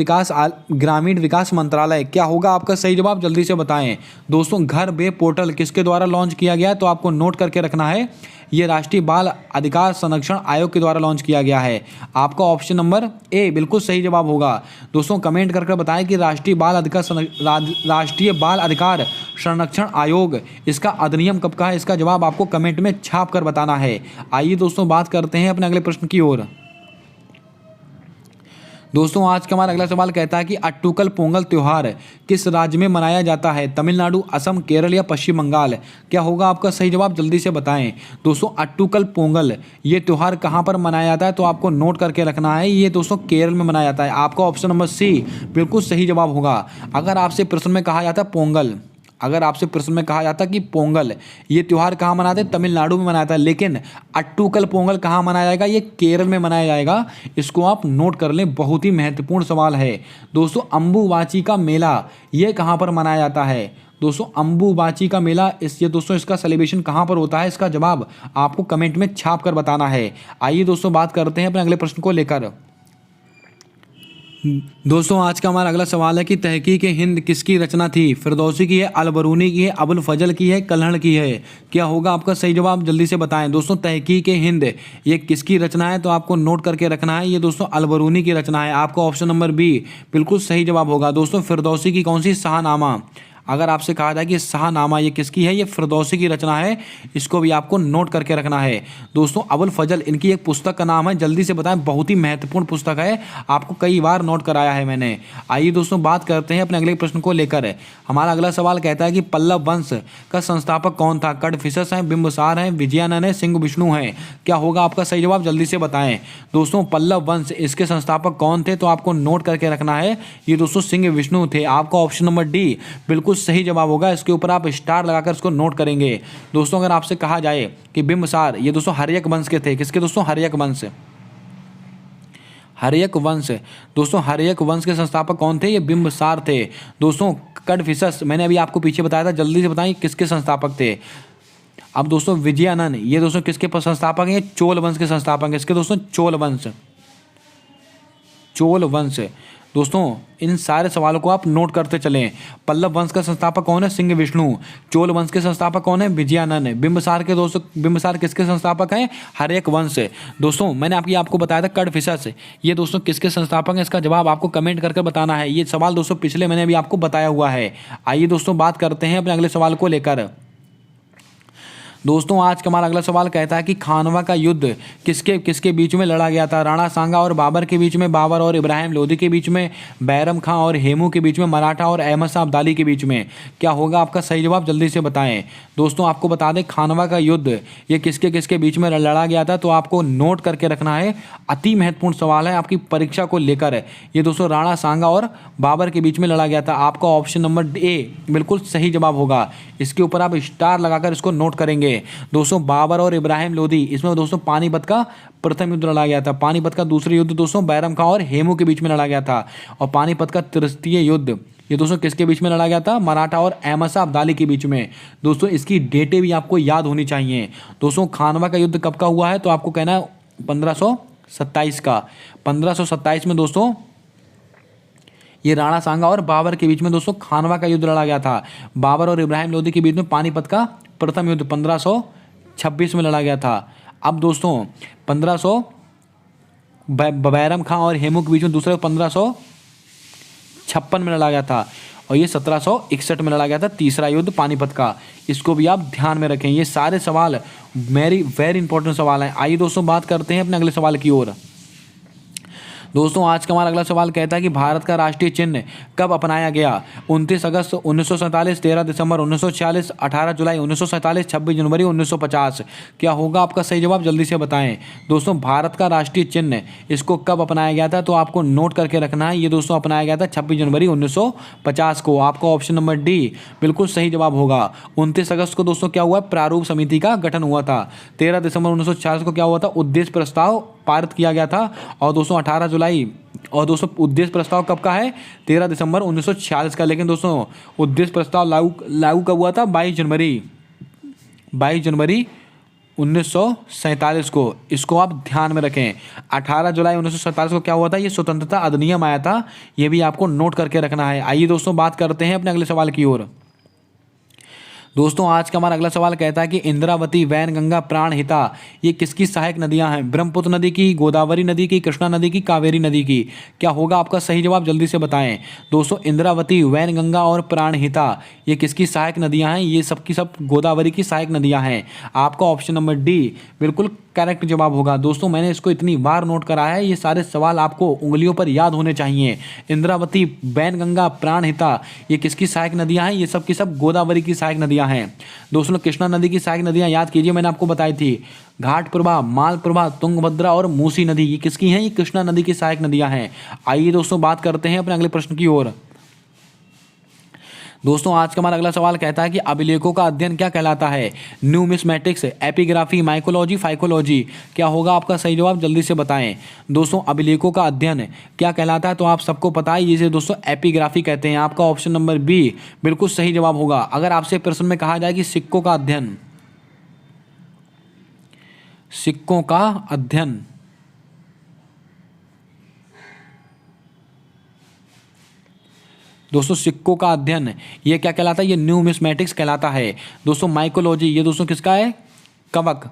विकास मंत्रालय? क्या होगा आपका सही जवाब? जल्दी से बताएं। दोस्तों घर बे पोर्टल किसके द्वारा लॉन्च किया गया है? तो आपको नोट करके रखना है, ये राष्ट्रीय बाल अधिकार संरक्षण आयोग के द्वारा लॉन्च किया गया है। आपका ऑप्शन नंबर ए बिल्कुल सही जवाब होगा। दोस्तों कमेंट करके बताएं कि राष्ट्रीय बाल अधिकार संरक्षण आयोग, इसका अधिनियम कब का है? इसका जवाब आपको कमेंट में छाप कर बताना है। आइए दोस्तों बात करते हैं अपने अगले प्रश्न की ओर। दोस्तों आज का हमारा अगला सवाल कहता है कि अट्टुकल पोंगल त्यौहार किस राज्य में मनाया जाता है? तमिलनाडु, असम, केरल या पश्चिम बंगाल? क्या होगा आपका सही जवाब? जल्दी से बताएं। दोस्तों अट्टुकल पोंगल ये त्यौहार कहां पर मनाया जाता है? तो आपको नोट करके रखना है, ये दोस्तों केरल में मनाया जाता है। आपका ऑप्शन नंबर सी बिल्कुल सही जवाब होगा। अगर आपसे प्रश्न में कहा जाता पोंगल, अगर आपसे प्रश्न में कहा जाता कि पोंगल ये त्यौहार कहाँ मनाते हैं? तमिलनाडु में मनाया जाता है, लेकिन अट्टुकल पोंगल कहाँ मनाया जाएगा? ये केरल में मनाया जाएगा। इसको आप नोट कर लें, बहुत ही महत्वपूर्ण सवाल है। दोस्तों अम्बुबाची का मेला ये कहाँ पर मनाया जाता है? दोस्तों अम्बुबाची का मेला ये दोस्तों इसका सेलिब्रेशन कहाँ पर होता है? इसका जवाब आपको कमेंट में छाप कर बताना है। आइए दोस्तों बात करते हैं अपने अगले प्रश्न को लेकर। दोस्तों आज का हमारा अगला सवाल है कि तहकीक हिंद किसकी रचना थी? फिरदौसी की है, अलबरूनी की है, अबुल फजल की है, कल्हड़ की है? क्या होगा आपका सही जवाब? जल्दी से बताएं। दोस्तों तहकीक हिंद ये किसकी रचना है? तो आपको नोट करके रखना है, ये दोस्तों अलबरूनी की रचना है। आपका ऑप्शन नंबर बी बिल्कुल सही जवाब होगा। दोस्तों फिरदौसी की कौन सी? शाहनामा। अगर आपसे कहा जाए कि शाहनामा ये किसकी है? ये फिरदौसी की रचना है, इसको भी आपको नोट करके रखना है। दोस्तों अबुल फजल इनकी एक पुस्तक का नाम है, जल्दी से बताएं, बहुत ही महत्वपूर्ण पुस्तक है, आपको कई बार नोट कराया है मैंने। आइए दोस्तों बात करते हैं अपने अगले प्रश्न को लेकर। हमारा अगला सवाल कहता है कि पल्लव वंश का संस्थापक कौन था? कड़फिसस है, बिंबिसार है, विजयानंद है, सिंह विष्णु है? क्या होगा आपका सही जवाब? जल्दी से बताएं। दोस्तों पल्लव वंश इसके संस्थापक कौन थे? तो आपको नोट करके रखना है, ये दोस्तों सिंह विष्णु थे। आपका ऑप्शन नंबर डी बिल्कुल सही जवाब होगा। इसके ऊपर आप स्टार लगाकर इसको नोट करेंगे। दोस्तों अगर आपसे कहा जाए कि बिंबिसार ये दोस्तों हर्यक वंश के थे, किसके दोस्तों? हर्यक वंश। हर्यक वंश दोस्तों हर्यक वंश के संस्थापक कौन थे? ये बिंबिसार थे। दोस्तों कड़फिसस मैंने अभी आपको पीछे बताया था, जल्दी से बताएं किसके संस्थापक थे। अब दोस्तों विजयानंद ये दोस्तों किसके संस्थापक हैं? चोल वंश के संस्थापक हैं। इसके दोस्तों चोल वंश। चोल वंश। दोस्तों इन सारे सवालों को आप नोट करते चलें। पल्लव वंश का संस्थापक कौन है? सिंह विष्णु। चोल वंश के संस्थापक कौन है? विजयानंद। बिंबिसार के दोस्तों बिंबिसार किसके संस्थापक हैं? हर्यक वंश। दोस्तों मैंने आपको बताया था कड़फिसस ये दोस्तों किसके संस्थापक हैं? इसका जवाब आपको कमेंट करके बताना है। ये सवाल दोस्तों पिछले मैंने अभी आपको बताया हुआ है। आइए दोस्तों बात करते हैं अपने अगले सवाल को लेकर। दोस्तों आज का हमारा अगला सवाल कहता है कि खानवा का युद्ध किसके किसके बीच में लड़ा गया था? राणा सांगा और बाबर के बीच में, बाबर और इब्राहिम लोदी के बीच में, बैरम खां और हेमू के बीच में, मराठा और अहमद शाह अब्दाली के बीच में? क्या होगा आपका सही जवाब? जल्दी से बताएं। दोस्तों आपको बता दें खानवा का युद्ध ये किसके किसके बीच में लड़ा गया था, तो आपको नोट करके रखना है। अति महत्वपूर्ण सवाल है आपकी परीक्षा को लेकर। ये दोस्तों राणा सांगा और बाबर के बीच में लड़ा गया था। आपका ऑप्शन नंबर ए बिल्कुल सही जवाब होगा। इसके ऊपर आप स्टार लगाकर इसको नोट करेंगे। दोस्तों बाबर और इब्राहिम लोदी इसमें दोस्तों पानीपत का प्रथम युद्ध लड़ा गया था। पानीपत का दूसरा युद्ध दोस्तों बैरम खां और हेमू के बीच में लड़ा गया था। और पानीपत का तृतीय युद्ध ये दोस्तों किसके बीच में लड़ा गया था? मराठा और अहमद शाह अब्दाली के बीच में। दोस्तों इसकी डेटें भी आपको याद होनी चाहिए। दोस्तों खानवा का युद्ध कब का हुआ है? तो आपको कहना है 1527 का। 1527 में दोस्तों ये राणा सांगा और बाबर के बीच में दोस्तों खानवा का युद्ध लड़ा गया था। बाबर और इब्राहिम लोदी के बीच में पानीपत का प्रथम युद्ध 1526 में लड़ा गया था। अब दोस्तों 1500 बैरम खां और हेमू के बीच में दूसरा 1556 में लड़ा गया था। और ये 1761 में लड़ा गया था तीसरा युद्ध पानीपत का। इसको भी आप ध्यान में रखें। ये सारे सवाल वेरी इंपॉर्टेंट सवाल हैं। आइए दोस्तों बात करते हैं अपने अगले सवाल की ओर। दोस्तों आज का हमारा अगला सवाल कहता है कि भारत का राष्ट्रीय चिन्ह कब अपनाया गया? 29 अगस्त 1947, 13 दिसंबर 1946, 18 जुलाई 1947, 26 जनवरी 1950? क्या होगा आपका सही जवाब? जल्दी से बताएं। दोस्तों भारत का राष्ट्रीय चिन्ह इसको कब अपनाया गया था? तो आपको नोट करके रखना है। ये दोस्तों अपनाया गया था 26 जनवरी 1950 को। आपका ऑप्शन नंबर डी बिल्कुल सही जवाब होगा। 29 अगस्त को दोस्तों क्या हुआ? प्रारूप समिति का गठन हुआ था। 13 दिसंबर 1946 को क्या हुआ था? उद्देश्य प्रस्ताव पारित किया गया था। और दोस्तों 18 जुलाई और दोस्तों उद्देश्य प्रस्ताव कब का है? 13 दिसंबर 1946 का। लेकिन दोस्तों उद्देश्य प्रस्ताव लागू कब हुआ था? 22 जनवरी 1947 को। इसको आप ध्यान में रखें। 18 जुलाई 1947 को क्या हुआ था? ये स्वतंत्रता अधिनियम आया था। ये भी आपको नोट करके रखना है। आइए दोस्तों बात करते हैं अपने अगले सवाल की ओर। दोस्तों आज का हमारा अगला सवाल कहता है कि इंद्रावती, वैनगंगा, प्राणहिता ये किसकी सहायक नदियां हैं? ब्रह्मपुत्र नदी की, गोदावरी नदी की, कृष्णा नदी की, कावेरी नदी की? क्या होगा आपका सही जवाब? जल्दी से बताएं। दोस्तों इंद्रावती, वैनगंगा और प्राणहिता ये किसकी सहायक नदियां हैं? ये सबकी सब गोदावरी की सहायक नदियां हैं। आपका ऑप्शन नंबर डी बिल्कुल करेक्ट जवाब होगा। दोस्तों मैंने इसको इतनी बार नोट करा है, ये सारे सवाल आपको उंगलियों पर याद होने चाहिए। इंद्रावती, वैनगंगा, प्राणहिता ये किसकी सहायक नदियां हैं? ये सब की सब गोदावरी की सहायक नदियां हैं। दोस्तों कृष्णा नदी की सहायक नदियां याद कीजिए, मैंने आपको बताई थी। घाट प्रभा, माल प्रभा, तुंगभद्रा और मूसी नदी ये किसकी हैं? ये कृष्णा नदी की सहायक नदियां हैं। आइए दोस्तों बात करते हैं अपने अगले प्रश्न की ओर। दोस्तों आज का हमारा अगला सवाल कहता है कि अभिलेखों का अध्ययन क्या कहलाता है? Numismatics, epigraphy, mycology, phycology? क्या होगा आपका सही जवाब? जल्दी से बताएं। दोस्तों अभिलेखों का अध्ययन क्या कहलाता है? तो आप सबको पता है, जिसे दोस्तों एपिग्राफी कहते हैं। आपका ऑप्शन नंबर बी बिल्कुल सही जवाब होगा। अगर आपसे प्रश्न में कहा जाए कि सिक्कों का अध्ययन, दोस्तों सिक्कों का अध्ययन ये क्या कहलाता है, ये न्यूमिस्मेटिक्स कहलाता है। दोस्तों माइकोलॉजी ये दोस्तों किसका है, कवक,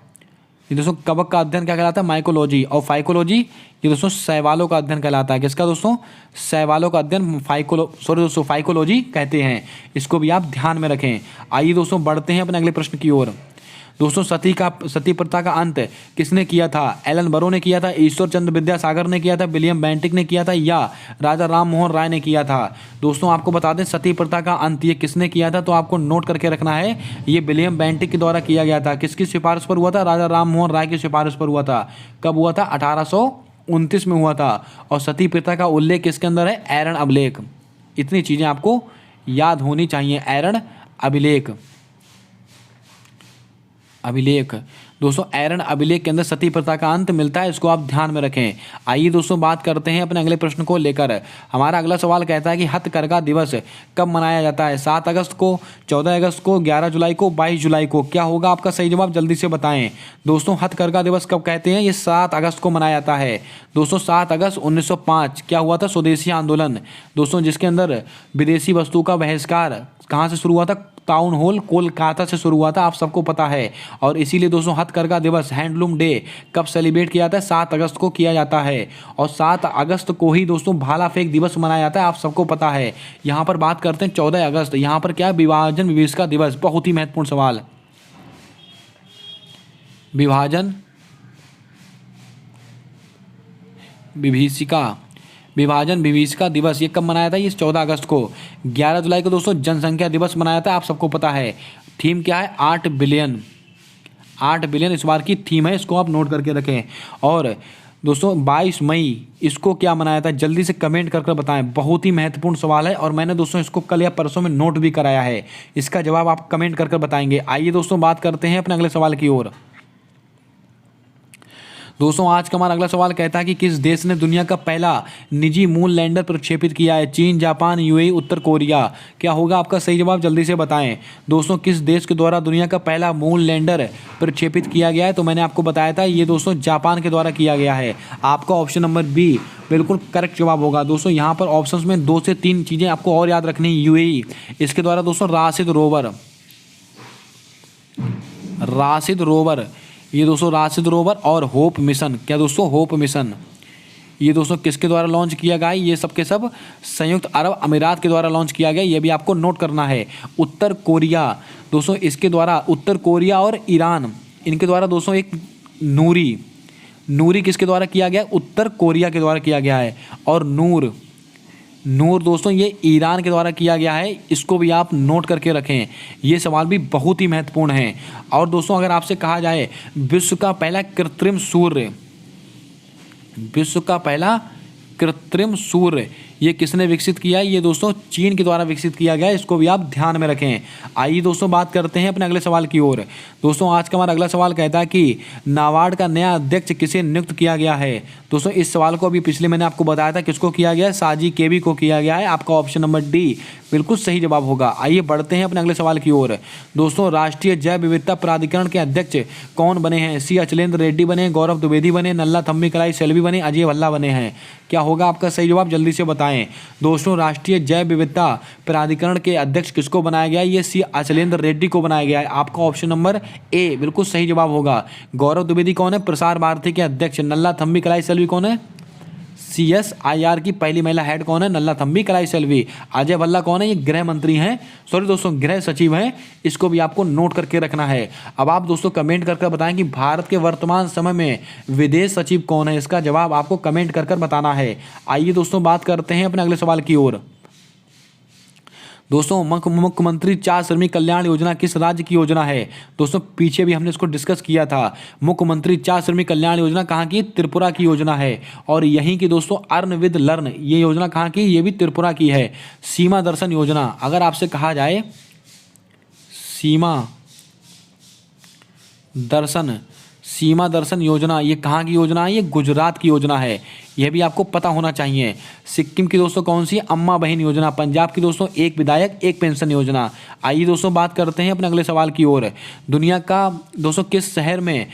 ये दोस्तों कवक का अध्ययन क्या कहलाता है, माइकोलॉजी। और फाइकोलॉजी ये दोस्तों शैवालों का अध्ययन कहलाता है, किसका दोस्तों, शैवालों का अध्ययन फाइकोलॉजी कहते हैं। इसको भी आप ध्यान में रखें। आइए दोस्तों बढ़ते हैं अपने अगले प्रश्न की ओर। दोस्तों सती प्रथा का अंत किसने किया था, एलन बरो ने किया था, ईश्वर चंद्र विद्यासागर ने किया था, विलियम बेंटिक ने किया था, या राजा राम मोहन राय ने किया था। दोस्तों आपको बता दें सती प्रथा का अंत ये किसने किया था, तो आपको नोट करके रखना है, ये विलियम बेंटिक के द्वारा किया गया था। किसकी सिफारिश पर हुआ था, राजा राम मोहन राय की सिफारिश पर हुआ था। कब हुआ था, 1829 में हुआ था। और सती प्रथा का उल्लेख किसके अंदर है, एरन अभिलेख। इतनी चीज़ें आपको याद होनी चाहिए, एरन अभिलेख। दोस्तों एरन अभिलेख के अंदर सती प्रथा का अंत मिलता है, इसको आप ध्यान में रखें। आइए दोस्तों बात करते हैं अपने अगले प्रश्न को लेकर। हमारा अगला सवाल कहता है कि हथकरघा दिवस कब मनाया जाता है, 7 अगस्त को, 14 अगस्त को, 11 जुलाई को, 22 जुलाई को। क्या होगा आपका सही जवाब, जल्दी से बताएं। दोस्तों हथकरघा दिवस कब कहते हैं, ये 7 अगस्त को मनाया जाता है। दोस्तों 7 अगस्त 1905 क्या हुआ था, स्वदेशी आंदोलन। दोस्तों जिसके अंदर विदेशी वस्तु का बहिष्कार कहाँ से शुरू हुआ था, टाउन हॉल कोलकाता से शुरू हुआ था, आप सबको पता है। और इसीलिए दोस्तों हथकरघा दिवस, हैंडलूम डे कब सेलिब्रेट किया जाता है, 7 अगस्त को किया जाता है। और 7 अगस्त को ही दोस्तों भाला फेंक दिवस मनाया जाता है, आप सबको पता है। यहाँ पर बात करते हैं 14 अगस्त, यहाँ पर क्या है, विभाजन विभीषिका दिवस। बहुत ही महत्वपूर्ण सवाल, विभाजन विभीषिका दिवस ये कब मनाया था, ये 14 अगस्त को। 11 जुलाई को दोस्तों जनसंख्या दिवस मनाया था, आप सबको पता है। थीम क्या है, 8 बिलियन इस बार की थीम है, इसको आप नोट करके रखें। और दोस्तों 22 मई इसको क्या मनाया था, जल्दी से कमेंट करके बताएं। बहुत ही महत्वपूर्ण सवाल है और मैंने दोस्तों इसको कल या परसों में नोट भी कराया है, इसका जवाब आप कमेंट करके बताएंगे। आइए दोस्तों बात करते हैं अपने अगले सवाल की ओर। दोस्तों आज का हमारा अगला सवाल कहता है कि किस देश ने दुनिया का पहला निजी मून लैंडर प्रक्षेपित किया है, चीन, जापान, यूएई, उत्तर कोरिया। क्या होगा आपका सही जवाब, जल्दी से बताएं। दोस्तों किस देश के द्वारा दुनिया का पहला मून लैंडर प्रक्षेपित किया गया है, तो मैंने आपको बताया था ये दोस्तों जापान के द्वारा किया गया है। आपका ऑप्शन नंबर बी बिल्कुल करेक्ट जवाब होगा। दोस्तों यहाँ पर ऑप्शंस में 2 से 3 चीज़ें आपको और याद रखनी है। यूएई, इसके द्वारा दोस्तों राशिद रोवर, ये दोस्तों राशिद रोवर। और होप मिशन, क्या दोस्तों, होप मिशन, ये दोस्तों किसके द्वारा लॉन्च किया गया है, ये सब के सब संयुक्त अरब अमीरात के द्वारा लॉन्च किया गया, ये भी आपको नोट करना है। उत्तर कोरिया, दोस्तों इसके द्वारा उत्तर कोरिया और ईरान, इनके द्वारा दोस्तों एक नूरी किसके द्वारा किया गया, उत्तर कोरिया के द्वारा किया गया है। और नूर दोस्तों ये ईरान के द्वारा किया गया है, इसको भी आप नोट करके रखें, ये सवाल भी बहुत ही महत्वपूर्ण है। और दोस्तों अगर आपसे कहा जाए विश्व का पहला कृत्रिम सूर्य ये किसने विकसित किया है, ये दोस्तों चीन के द्वारा विकसित किया गया है, इसको भी आप ध्यान में रखें। आइए दोस्तों बात करते हैं अपने अगले सवाल की ओर। दोस्तों आज का हमारा अगला सवाल कहता है कि नाबार्ड का नया अध्यक्ष किसे नियुक्त किया गया है। दोस्तों इस सवाल को अभी पिछले मैंने आपको बताया था किसको किया गया है, साजी केवी को किया गया है। आपका ऑप्शन नंबर डी बिल्कुल सही जवाब होगा। आइए बढ़ते हैं अपने अगले सवाल की ओर। दोस्तों राष्ट्रीय जैव विविधता प्राधिकरण के अध्यक्ष कौन बने हैं, सी अचलेंद्र रेड्डी बने, गौरव द्विवेदी बने, नल्ला थम्बी कलाई सेल्वी बने, अजय भल्ला बने हैं। क्या होगा आपका सही जवाब, जल्दी से बताएं। दोस्तों राष्ट्रीय जैव विविधता प्राधिकरण के अध्यक्ष किसको बनाया गया है, ये सी अचलेंद्र रेड्डी को बनाया गया है। आपका ऑप्शन नंबर ए बिल्कुल सही जवाब होगा। गौरव द्विवेदी कौन है, प्रसार भारती के अध्यक्ष। नल्ला थम्बी कलाई सेल्वी कौन है, CSIR की पहली महिला हेड कौन है, नल्ला थम्बी कलाई सेल्वी। अजय भल्ला कौन है, ये गृह मंत्री हैं, सॉरी दोस्तों गृह सचिव हैं, इसको भी आपको नोट करके रखना है। अब आप दोस्तों कमेंट करके बताएं कि भारत के वर्तमान समय में विदेश सचिव कौन है, इसका जवाब आपको कमेंट कर बताना है। आइए दोस्तों बात करते हैं अपने अगले सवाल की ओर। दोस्तों मुख्यमंत्री 4 श्रमिक कल्याण योजना किस राज्य की योजना है। दोस्तों पीछे भी हमने इसको डिस्कस किया था। मुख्यमंत्री 4 श्रमिक कल्याण योजना कहाँ की, त्रिपुरा की योजना है। और यहीं की दोस्तों अर्न विद लर्न ये योजना कहाँ की, ये भी त्रिपुरा की है। सीमा दर्शन योजना, अगर आपसे कहा जाए सीमा दर्शन योजना ये कहाँ की योजना है, ये गुजरात की योजना है, यह भी आपको पता होना चाहिए। सिक्किम की दोस्तों कौन सी, अम्मा बहन योजना। पंजाब की दोस्तों एक विधायक एक पेंशन योजना। आइए दोस्तों बात करते हैं अपने अगले सवाल की ओर। दुनिया का दोस्तों किस शहर में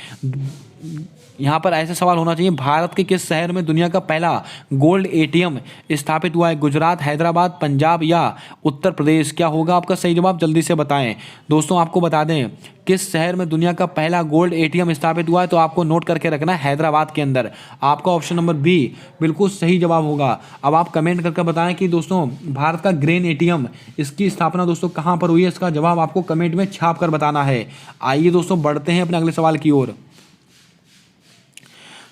यहाँ पर ऐसे सवाल होना चाहिए, भारत के किस शहर में दुनिया का पहला गोल्ड एटीएम स्थापित हुआ है? गुजरात, हैदराबाद, पंजाब या उत्तर प्रदेश? क्या होगा आपका सही जवाब? जल्दी से बताएं। दोस्तों आपको बता दें किस शहर में दुनिया का पहला गोल्ड एटीएम स्थापित हुआ है, तो आपको नोट करके रखना है हैदराबाद के अंदर। आपका ऑप्शन नंबर बी बिल्कुल सही जवाब होगा। अब आप कमेंट करके बताएं कि दोस्तों भारत का ग्रेन एटीएम इसकी स्थापना दोस्तों कहां पर हुई है? इसका जवाब आपको कमेंट में छाप कर बताना है। आइए दोस्तों बढ़ते हैं अपने अगले सवाल की ओर।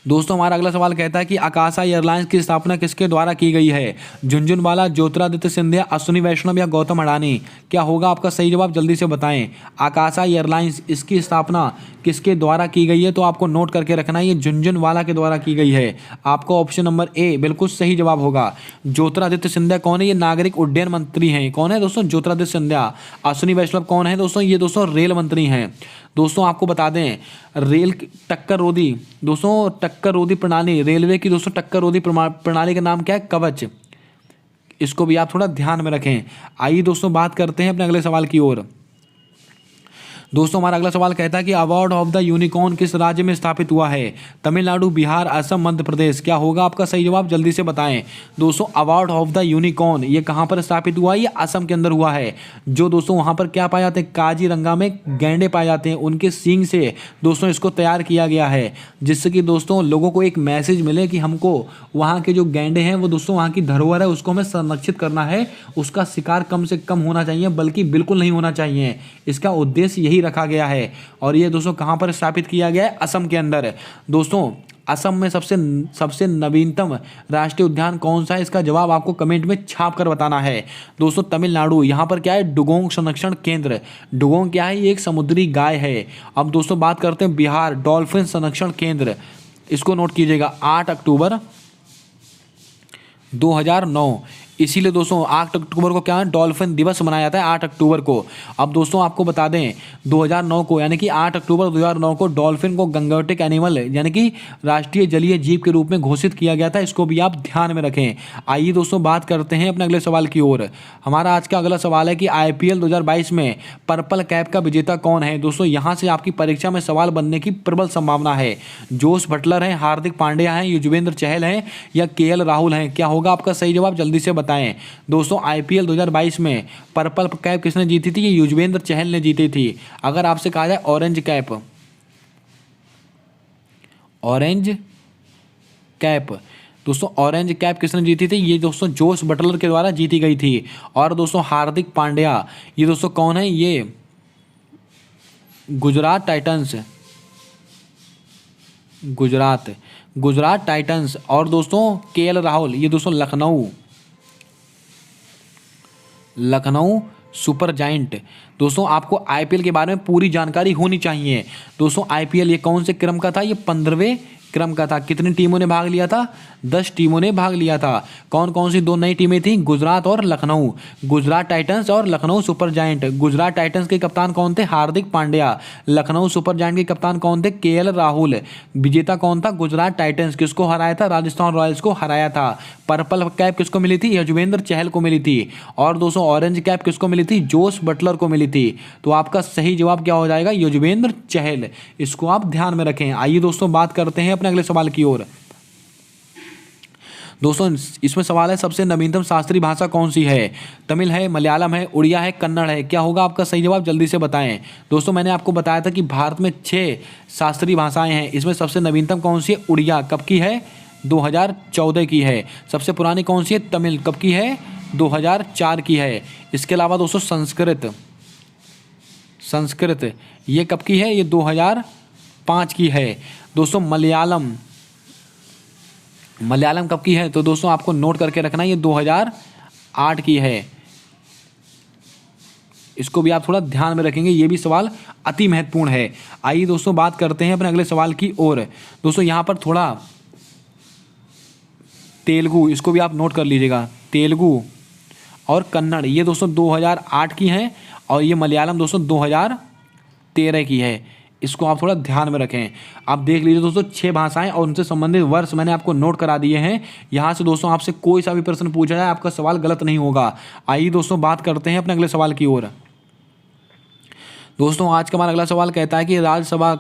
दोस्तों हमारा अगला सवाल कहता है कि आकाशा एयरलाइंस की स्थापना किसके द्वारा की गई है? झुनझुनवाला, ज्योतिरादित्य सिंधिया, अश्विनी वैष्णव या गौतम अडानी? क्या होगा आपका सही जवाब? जल्दी से बताएं। आकाशा एयरलाइंस इसकी स्थापना किसके द्वारा की गई है? तो आपको नोट करके रखना है, ये झुनझुनवाला के द्वारा की गई है। आपका ऑप्शन नंबर ए बिल्कुल सही जवाब होगा। ज्योतिरादित्य सिंधिया कौन है? ये नागरिक उड्डयन मंत्री हैं। कौन है दोस्तों? ज्योतिरादित्य सिंधिया। अश्विनी वैष्णव कौन है दोस्तों? ये दोस्तों रेल मंत्री हैं। दोस्तों आपको बता दें रेल टक्कर रोधी, दोस्तों टक्कर रोधी प्रणाली, रेलवे की दोस्तों टक्कर रोधी प्रणाली का नाम क्या है? कवच। इसको भी आप थोड़ा ध्यान में रखें। आइए दोस्तों बात करते हैं अपने अगले सवाल की ओर। दोस्तों हमारा अगला सवाल कहता है कि अवार्ड ऑफ द यूनिकॉर्न किस राज्य में स्थापित हुआ है? तमिलनाडु, बिहार, असम, मध्य प्रदेश? क्या होगा आपका सही जवाब? जल्दी से बताएं। दोस्तों अवार्ड ऑफ द यूनिकॉर्न ये कहां पर स्थापित हुआ है? ये असम के अंदर हुआ है। जो दोस्तों वहां पर क्या पाए जाते हैं? काजीरंगा में गैंडे पाए जाते हैं, उनके सींग से दोस्तों इसको तैयार किया गया है, जिससे कि दोस्तों लोगों को एक मैसेज मिले कि हमको वहाँ के जो गैंडे हैं वो दोस्तों वहाँ की धरोहर है, उसको हमें संरक्षित करना है, उसका शिकार कम से कम होना चाहिए, बल्कि बिल्कुल नहीं होना चाहिए। इसका उद्देश्य यही रखा गया है। और ये दोस्तों कहां पर स्थापित किया गया है? असम के अंदर। दोस्तों असम में सबसे नवीनतम राष्ट्रीय उद्यान कौन सा है? इसका जवाब आपको कमेंट में छाप कर बताना है। दोस्तों तमिलनाडु, यहाँ पर क्या है? डुगोंग संरक्षण केंद्र। डुगोंग क्या है? ये एक समुद्री गाय है। अब दोस्तों बात करते हैं बिहार, डॉल्फिन संरक्षण केंद्र। इसको नोट कीजिएगा, 8 अक्टूबर 2009। इसीलिए दोस्तों 8 अक्टूबर को क्या है? डॉल्फिन दिवस मनाया जाता है 8 अक्टूबर को। अब दोस्तों आपको बता दें 2009 को, यानी कि 8 अक्टूबर 2009 को डॉल्फिन को गंगोटिक एनिमल यानी कि राष्ट्रीय जलीय जीव के रूप में घोषित किया गया था। इसको भी आप ध्यान में रखें। आइए दोस्तों बात करते हैं अपने अगले सवाल की ओर। हमारा आज का अगला सवाल है कि IPL 2022 में पर्पल कैप का विजेता कौन है? दोस्तों यहाँ से आपकी परीक्षा में सवाल बनने की प्रबल संभावना है। जोस बटलर हैं, हार्दिक पांड्या हैं, युजवेंद्र चहल हैं या KL राहुल हैं? क्या होगा आपका सही जवाब? जल्दी से बताएं। दोस्तों IPL 2022 में पर्पल कैप किसने जीती थी? ये युजवेंद्र चहल ने जीती थी। अगर आपसे कहा जाए ऑरेंज कैप, ऑरेंज कैप, दोस्तों ऑरेंज कैप किसने जीती थी? ये दोस्तों जोस बटलर के द्वारा जीती गई थी। और दोस्तों हार्दिक पांड्या ये दोस्तों कौन है? ये गुजरात टाइटंस, गुजरात टाइटंस। और दोस्तों KL राहुल ये दोस्तों लखनऊ सुपर जायंट। दोस्तों आपको IPL के बारे में पूरी जानकारी होनी चाहिए। दोस्तों IPL ये कौन से क्रम का था? ये 15वें क्रम का था। कितनी टीमों ने भाग लिया था? 10 टीमों ने भाग लिया था। कौन कौन सी 2 नई टीमें थी? गुजरात और लखनऊ, गुजरात टाइटंस और Lucknow super giant. Gujarat Titans के कप्तान कौन थे? हार्दिक पांड्या। लखनऊ सुपर जायंट के कप्तान कौन थे? KL राहुल। विजेता कौन था? गुजरात टाइटंस। किसको हराया था? राजस्थान रॉयल्स को हराया था। पर्पल कैप किसको मिली थी? युजवेंद्र चहल को मिली थी। और दोस्तों ऑरेंज कैप किसको मिली थी? जोस बटलर को मिली थी। तो आपका सही जवाब क्या हो जाएगा? युजवेंद्र चहल। इसको आप ध्यान में रखें। आइए दोस्तों बात करते हैं अपने अगले सवाल की ओर। दोस्तों इसमें सवाल है सबसे नवीनतम शास्त्रीय भाषा कौन सी है? तमिल है, मलयालम है, उड़िया है, कन्नड़ है? क्या होगा आपका सही जवाब? जल्दी से बताएं। दोस्तों मैंने आपको बताया था कि भारत में 6 शास्त्रीय भाषाएं हैं। इसमें सबसे नवीनतम कौन सी है? उड़िया। कब की है? 2014 की है। सबसे पुरानी कौन सी है? तमिल। कब की है? 2004 की है। इसके अलावा दोस्तों संस्कृत ये कब की है? ये 2005 की है। दोस्तों मलयालम कब की है? तो दोस्तों आपको नोट करके रखना है, ये 2008 की है। इसको भी आप थोड़ा ध्यान में रखेंगे, ये भी सवाल अति महत्वपूर्ण है। आइए दोस्तों बात करते हैं अपने अगले सवाल की ओर। दोस्तों यहाँ पर थोड़ा तेलुगु, इसको भी आप नोट कर लीजिएगा। तेलुगु और कन्नड़ ये दोस्तों 2008 की हैं और ये मलयालम दोस्तों 2013 की है। इसको आप थोड़ा ध्यान में रखें। आप देख लीजिए दोस्तों 6 भाषाएं और उनसे संबंधित वर्ष मैंने आपको नोट करा दिए हैं। यहाँ से दोस्तों आपसे कोई सा भी प्रश्न पूछा जाए आपका सवाल गलत नहीं होगा। आइए दोस्तों बात करते हैं अपने अगले सवाल की ओर। दोस्तों आज का हमारा अगला सवाल कहता है कि राज्यसभा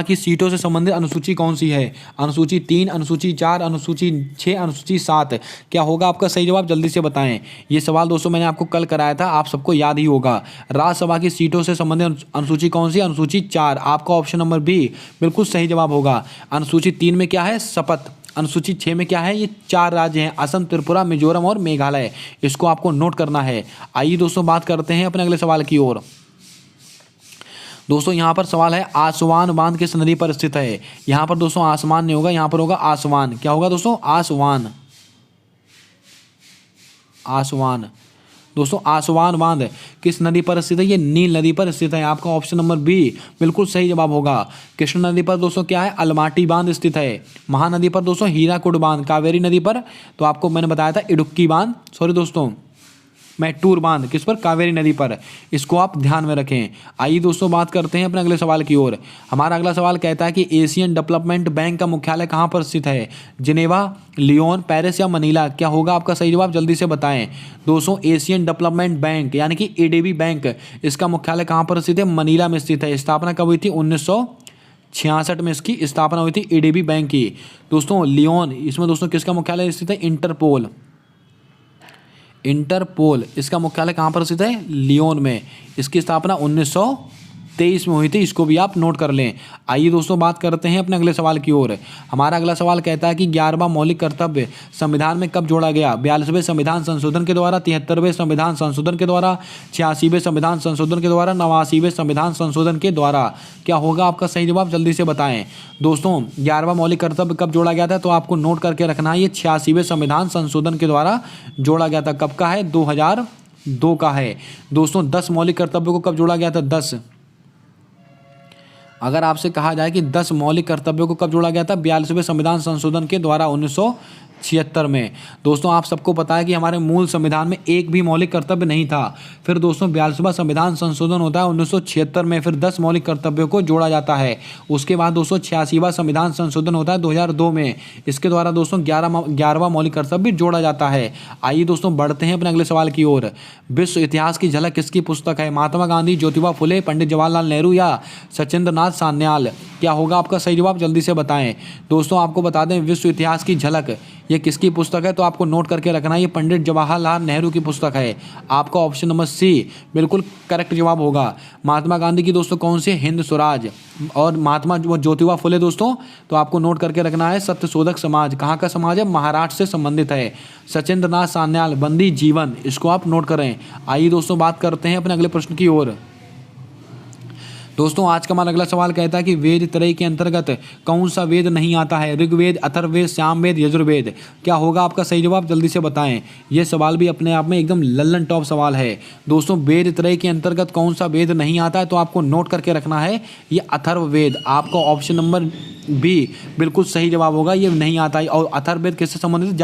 की सीटों से संबंधित अनुसूची कौन सी है? अनुसूची 3, अनुसूची 4, अनुसूची 6, अनुसूची 7। क्या होगा आपका सही जवाब? जल्दी से बताएं। ये सवाल दोस्तों मैंने आपको कल कराया था, आप सबको याद ही होगा। राज्यसभा की सीटों से संबंधित अनुसूची कौन सी? अनुसूची 4। आपका ऑप्शन नंबर बी बिल्कुल सही जवाब होगा। अनुसूची 3 में क्या है? शपथ। अनुसूची 6 में क्या है? ये 4 राज्य हैं, असम, त्रिपुरा, मिजोरम और मेघालय। इसको आपको नोट करना है। आइए दोस्तों बात करते हैं अपने अगले सवाल की ओर। दोस्तों यहाँ पर सवाल है, आसवान बांध किस नदी पर स्थित है? यहाँ पर दोस्तों आसमान नहीं होगा, यहाँ पर होगा आसवान। क्या होगा दोस्तों? आसवान। आसवान। दोस्तों आसवान बांध किस नदी पर स्थित है? ये नील नदी पर स्थित है। आपका ऑप्शन नंबर बी बिल्कुल सही जवाब होगा। कृष्ण नदी पर दोस्तों क्या है? अलमाटी बांध स्थित है। महानदी पर दोस्तों हीराकुड बांध। कावेरी नदी पर तो आपको मैंने बताया था इडुक्की बांध, सॉरी दोस्तों मैटूर बांध किस पर? कावेरी नदी पर। इसको आप ध्यान में रखें। आइए दोस्तों बात करते हैं अपने अगले सवाल की ओर। हमारा अगला सवाल कहता है कि एशियन डेवलपमेंट बैंक का मुख्यालय कहाँ पर स्थित है? जिनेवा, लियोन, पेरिस या मनीला? क्या होगा आपका सही जवाब? जल्दी से बताएं। दोस्तों एशियन डेवलपमेंट बैंक यानी कि एडीबी बैंक, इसका मुख्यालय कहाँ पर स्थित है? मनीला में स्थित है। स्थापना कब हुई थी? 1966 में इसकी स्थापना हुई थी एडीबी बैंक की। दोस्तों लियोन, इसमें दोस्तों किसका मुख्यालय स्थित है? इंटरपोल। इंटरपोल इसका मुख्यालय कहाँ पर स्थित है? लियोन में। इसकी स्थापना 1923 में हुई थी। इसको भी आप नोट कर लें। आइए दोस्तों बात करते हैं अपने अगले सवाल की ओर। हमारा अगला सवाल कहता है कि 11वां मौलिक कर्तव्य संविधान में कब जोड़ा गया? 42वें संविधान संशोधन के द्वारा, 73वें संविधान संशोधन के द्वारा, 86वें संविधान संशोधन के द्वारा, 89वें संविधान संशोधन के द्वारा? क्या होगा आपका सही जवाब? जल्दी से बताएं। दोस्तों 11वां मौलिक कर्तव्य कब जोड़ा गया था? तो आपको नोट करके रखना है, ये 86वें संविधान संशोधन के द्वारा जोड़ा गया था। कब का है? 2002 का है। दोस्तों 10 मौलिक कर्तव्यों को कब जोड़ा गया था? 10। अगर आपसे कहा जाए कि 10 मौलिक कर्तव्यों को कब जोड़ा गया था? 42वें संविधान संशोधन के द्वारा 1976 में। दोस्तों आप सबको पता है कि हमारे मूल संविधान में एक भी मौलिक कर्तव्य नहीं था। फिर दोस्तों 42वां संविधान संशोधन होता है 1976 में, फिर 10 मौलिक कर्तव्यों को जोड़ा जाता है। उसके बाद दोस्तों 86वां संविधान संशोधन होता है 2002 में। इसके द्वारा दोस्तों 11वां मौलिक कर्तव्य जोड़ा जाता है। आइए दोस्तों बढ़ते हैं अपने अगले सवाल की ओर। विश्व इतिहास की झलक किसकी पुस्तक है? महात्मा गांधी, ज्योतिबा फुले, पंडित जवाहरलाल नेहरू या सचिंद्र नाथ सान्याल? क्या होगा आपका सही जवाब? जल्दी से बताएं। दोस्तों आपको बता दें, विश्व इतिहास की झलक ये किसकी पुस्तक है? तो आपको नोट करके रखना है, ये पंडित जवाहरलाल नेहरू की पुस्तक है। आपका ऑप्शन नंबर सी बिल्कुल करेक्ट जवाब होगा। महात्मा गांधी की दोस्तों कौन सी? हिंद स्वराज। और महात्मा ज्योतिबा फुले दोस्तों तो आपको नोट करके रखना है, सत्यशोधक समाज। कहाँ का समाज है? महाराष्ट्र से संबंधित है। सचिंद्र नाथ सान्याल, बंदी जीवन। इसको आप नोट करें। आइए दोस्तों बात करते हैं अपने अगले प्रश्न की ओर। दोस्तों आज का हमारा अगला सवाल कहता है कि वेद त्रय के अंतर्गत कौन सा वेद नहीं आता है? ऋग्वेद, अथर्ववेद, सामवेद, यजुर्वेद? क्या होगा आपका सही जवाब? जल्दी से बताएं। यह सवाल भी अपने आप में एकदम लल्लन टॉप सवाल है। दोस्तों वेद त्रय के अंतर्गत कौन सा वेद नहीं आता है? तो आपको नोट करके रखना है, ये अथर्ववेद। आपका ऑप्शन नंबर बी बिल्कुल सही जवाब होगा, ये नहीं आता है। और अथर्ववेद किससे संबंधित?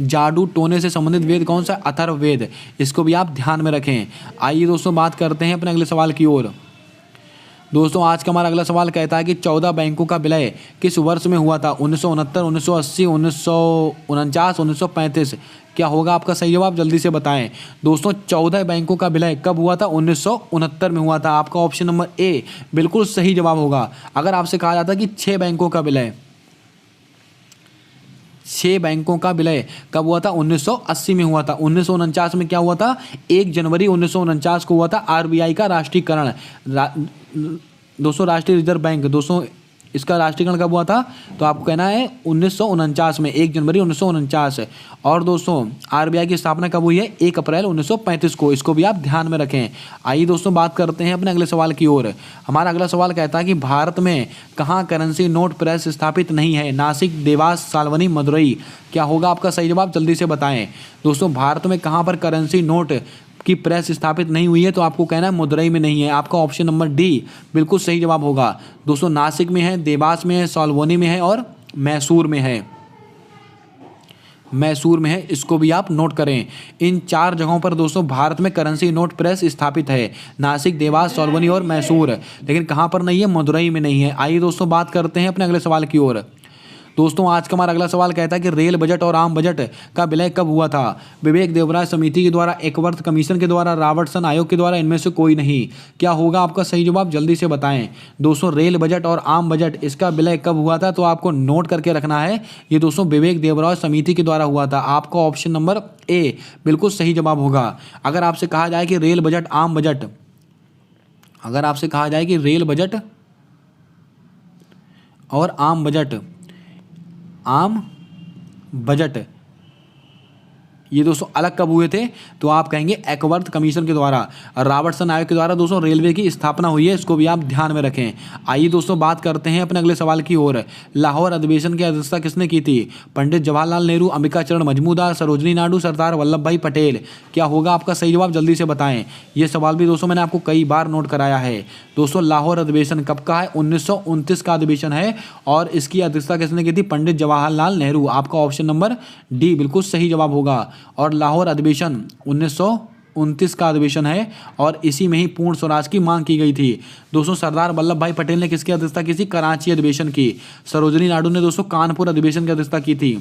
जादू टोने से संबंधित वेद कौन सा? अथर्ववेद। इसको भी आप ध्यान में रखें। आइए दोस्तों बात करते हैं अपने अगले सवाल की ओर। दोस्तों आज का हमारा अगला सवाल कहता है कि 14 बैंकों का विलय किस वर्ष में हुआ था? 1969, 1980, 1949, 1935? क्या होगा आपका सही जवाब? जल्दी से बताएं। दोस्तों 14 बैंकों का विलय कब हुआ था? 1969 में हुआ था। आपका ऑप्शन नंबर ए बिल्कुल सही जवाब होगा। अगर आपसे कहा जाता है कि 6 बैंकों का विलय, 6 बैंकों का विलय कब हुआ था? 1980 में हुआ था। 1949 में क्या हुआ था? 1 जनवरी 1949 को हुआ था आरबीआई का राष्ट्रीयकरण। दोस्तों राष्ट्रीय रिजर्व बैंक, दोस्तों इसका राष्ट्रीयकरण कब हुआ था? तो आपको कहना है 1949 में, 1 जनवरी 1949। और दोस्तों आरबीआई की स्थापना कब हुई है? 1 अप्रैल 1935 को। इसको भी आप ध्यान में रखें। आइए दोस्तों बात करते हैं अपने अगले सवाल की ओर। हमारा अगला सवाल कहता है कि भारत में कहाँ करेंसी नोट प्रेस स्थापित नहीं है? नासिक, देवास, साल्वनी, मदुरई? क्या होगा आपका सही जवाब? जल्दी से बताएं। दोस्तों भारत में कहाँ पर करेंसी नोट की प्रेस स्थापित नहीं हुई है? तो आपको कहना है मदुरई में नहीं है। आपका ऑप्शन नंबर डी बिल्कुल सही जवाब होगा। दोस्तों नासिक में है, देवास में है, साल्वनी में है और मैसूर में है। मैसूर में है, इसको भी आप नोट करें। इन 4 जगहों पर दोस्तों भारत में करेंसी नोट प्रेस स्थापित है। नासिक, देवास, साल्वनी और मैसूर। लेकिन कहाँ पर नहीं है? मदुरई में नहीं है। आइए दोस्तों बात करते हैं अपने अगले सवाल की ओर। दोस्तों आज का हमारा अगला सवाल कहता है कि रेल बजट और आम बजट का विलय कब हुआ था? विवेक देवराय समिति के द्वारा, एकवर्थ कमीशन के द्वारा, रॉबर्टसन आयोग के द्वारा, इनमें से कोई नहीं। क्या होगा आपका सही जवाब? जल्दी से बताएं। दोस्तों रेल बजट और आम बजट इसका विलय कब हुआ था? तो आपको नोट करके रखना है, ये दोस्तों विवेक देवराय समिति के द्वारा हुआ था। आपका ऑप्शन नंबर ए बिल्कुल सही जवाब होगा। अगर आपसे कहा जाए कि रेल बजट आम बजट, अगर आपसे कहा जाए कि रेल बजट और आम बजट ये दोस्तों अलग कब हुए थे? तो आप कहेंगे एकवर्थ कमीशन के द्वारा, रॉबर्टसन आयोग के द्वारा दोस्तों रेलवे की स्थापना हुई है, इसको भी आप ध्यान में रखें। आइए दोस्तों बात करते हैं अपने अगले सवाल की ओर। लाहौर अधिवेशन की अध्यक्षता किसने की थी? पंडित जवाहरलाल नेहरू, अंबिकाचरण मजमूदार, सरोजनी नायडू, सरदार वल्लभ भाई पटेल। क्या होगा आपका सही जवाब? जल्दी से बताएं। ये सवाल भी दोस्तों मैंने आपको कई बार नोट कराया है। दोस्तों लाहौर अधिवेशन कब का है? 1929 का अधिवेशन है और इसकी अध्यक्षता किसने की थी? पंडित जवाहरलाल नेहरू। आपका ऑप्शन नंबर डी बिल्कुल सही जवाब होगा। और लाहौर अधिवेशन 1929 का अधिवेशन है और इसी में ही पूर्ण स्वराज की मांग की गई थी। दोस्तों सरदार वल्लभ भाई पटेल ने किसकी अध्यक्षता की थी? कराची अधिवेशन की। सरोजनी नायडू ने दोस्तों कानपुर अधिवेशन की अध्यक्षता की थी,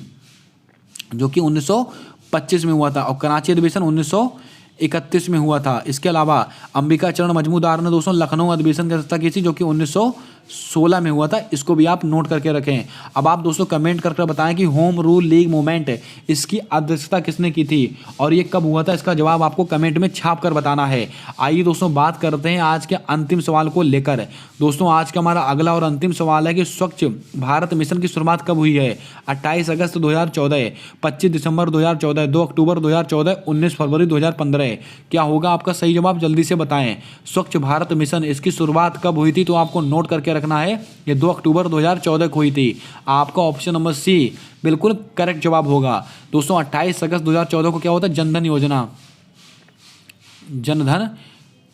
जो कि 1925 में हुआ था, और कराची अधिवेशन 1931 में हुआ था। इसके अलावा अंबिकाचरण मजमूदार ने दोस्तों लखनऊ अधिवेशन की अध्यक्षता की थी, जो कि 1916 में हुआ था। इसको भी आप नोट करके रखें। अब आप दोस्तों कमेंट करके बताएं कि होम रूल लीग मूवमेंट इसकी अध्यक्षता किसने की थी और ये कब हुआ था? इसका जवाब आपको कमेंट में छाप कर बताना है। आइए दोस्तों बात करते हैं आज के अंतिम सवाल को लेकर। दोस्तों आज का हमारा अगला और अंतिम सवाल है कि स्वच्छ भारत मिशन की शुरुआत कब हुई है? 28 अगस्त 2014, 25 दिसंबर 2014, 2 अक्टूबर 2014, 19 फरवरी 2015। क्या होगा आपका सही जवाब? जल्दी से बताएं। स्वच्छ भारत मिशन इसकी शुरुआत कब हुई थी? तो आपको नोट करके रखना है, ये 2 अक्टूबर 2014 को हुई थी। आपका ऑप्शन नंबर सी बिल्कुल करेक्ट जवाब होगा। दोस्तों 28 अगस्त 2014 को क्या होता है? जनधन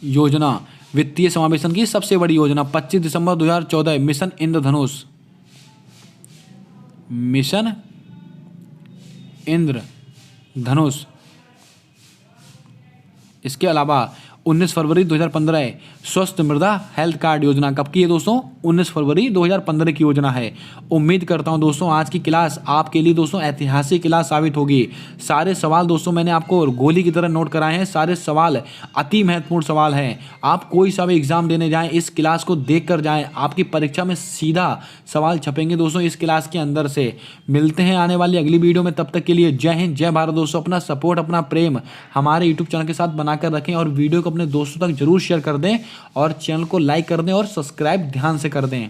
योजना वित्तीय समावेशन की सबसे बड़ी योजना। 25 दिसंबर 2014 मिशन इंद्रधनुष। इसके अलावा 19 फरवरी 2015 स्वस्थ मृदा हेल्थ कार्ड योजना कब की है दोस्तों? 19 फरवरी 2015 की योजना है। उम्मीद करता हूं दोस्तों आज की क्लास आपके लिए दोस्तों ऐतिहासिक क्लास साबित होगी। सारे सवाल दोस्तों मैंने आपको गोली की तरह नोट कराए हैं। सारे सवाल अति महत्वपूर्ण सवाल हैं। आप कोई सा भी एग्जाम देने जाएं, इस क्लास को देख कर जाएँ। आपकी परीक्षा में सीधा सवाल छपेंगे दोस्तों इस क्लास के अंदर से। मिलते हैं आने वाली अगली वीडियो में, तब तक के लिए जय हिंद, जय भारत। दोस्तों अपना सपोर्ट, अपना प्रेम हमारे यूट्यूब चैनल के साथ बनाकर रखें और वीडियो को अपने दोस्तों तक जरूर शेयर कर दें और चैनल को लाइक कर दें और सब्सक्राइब ध्यान से कर दें।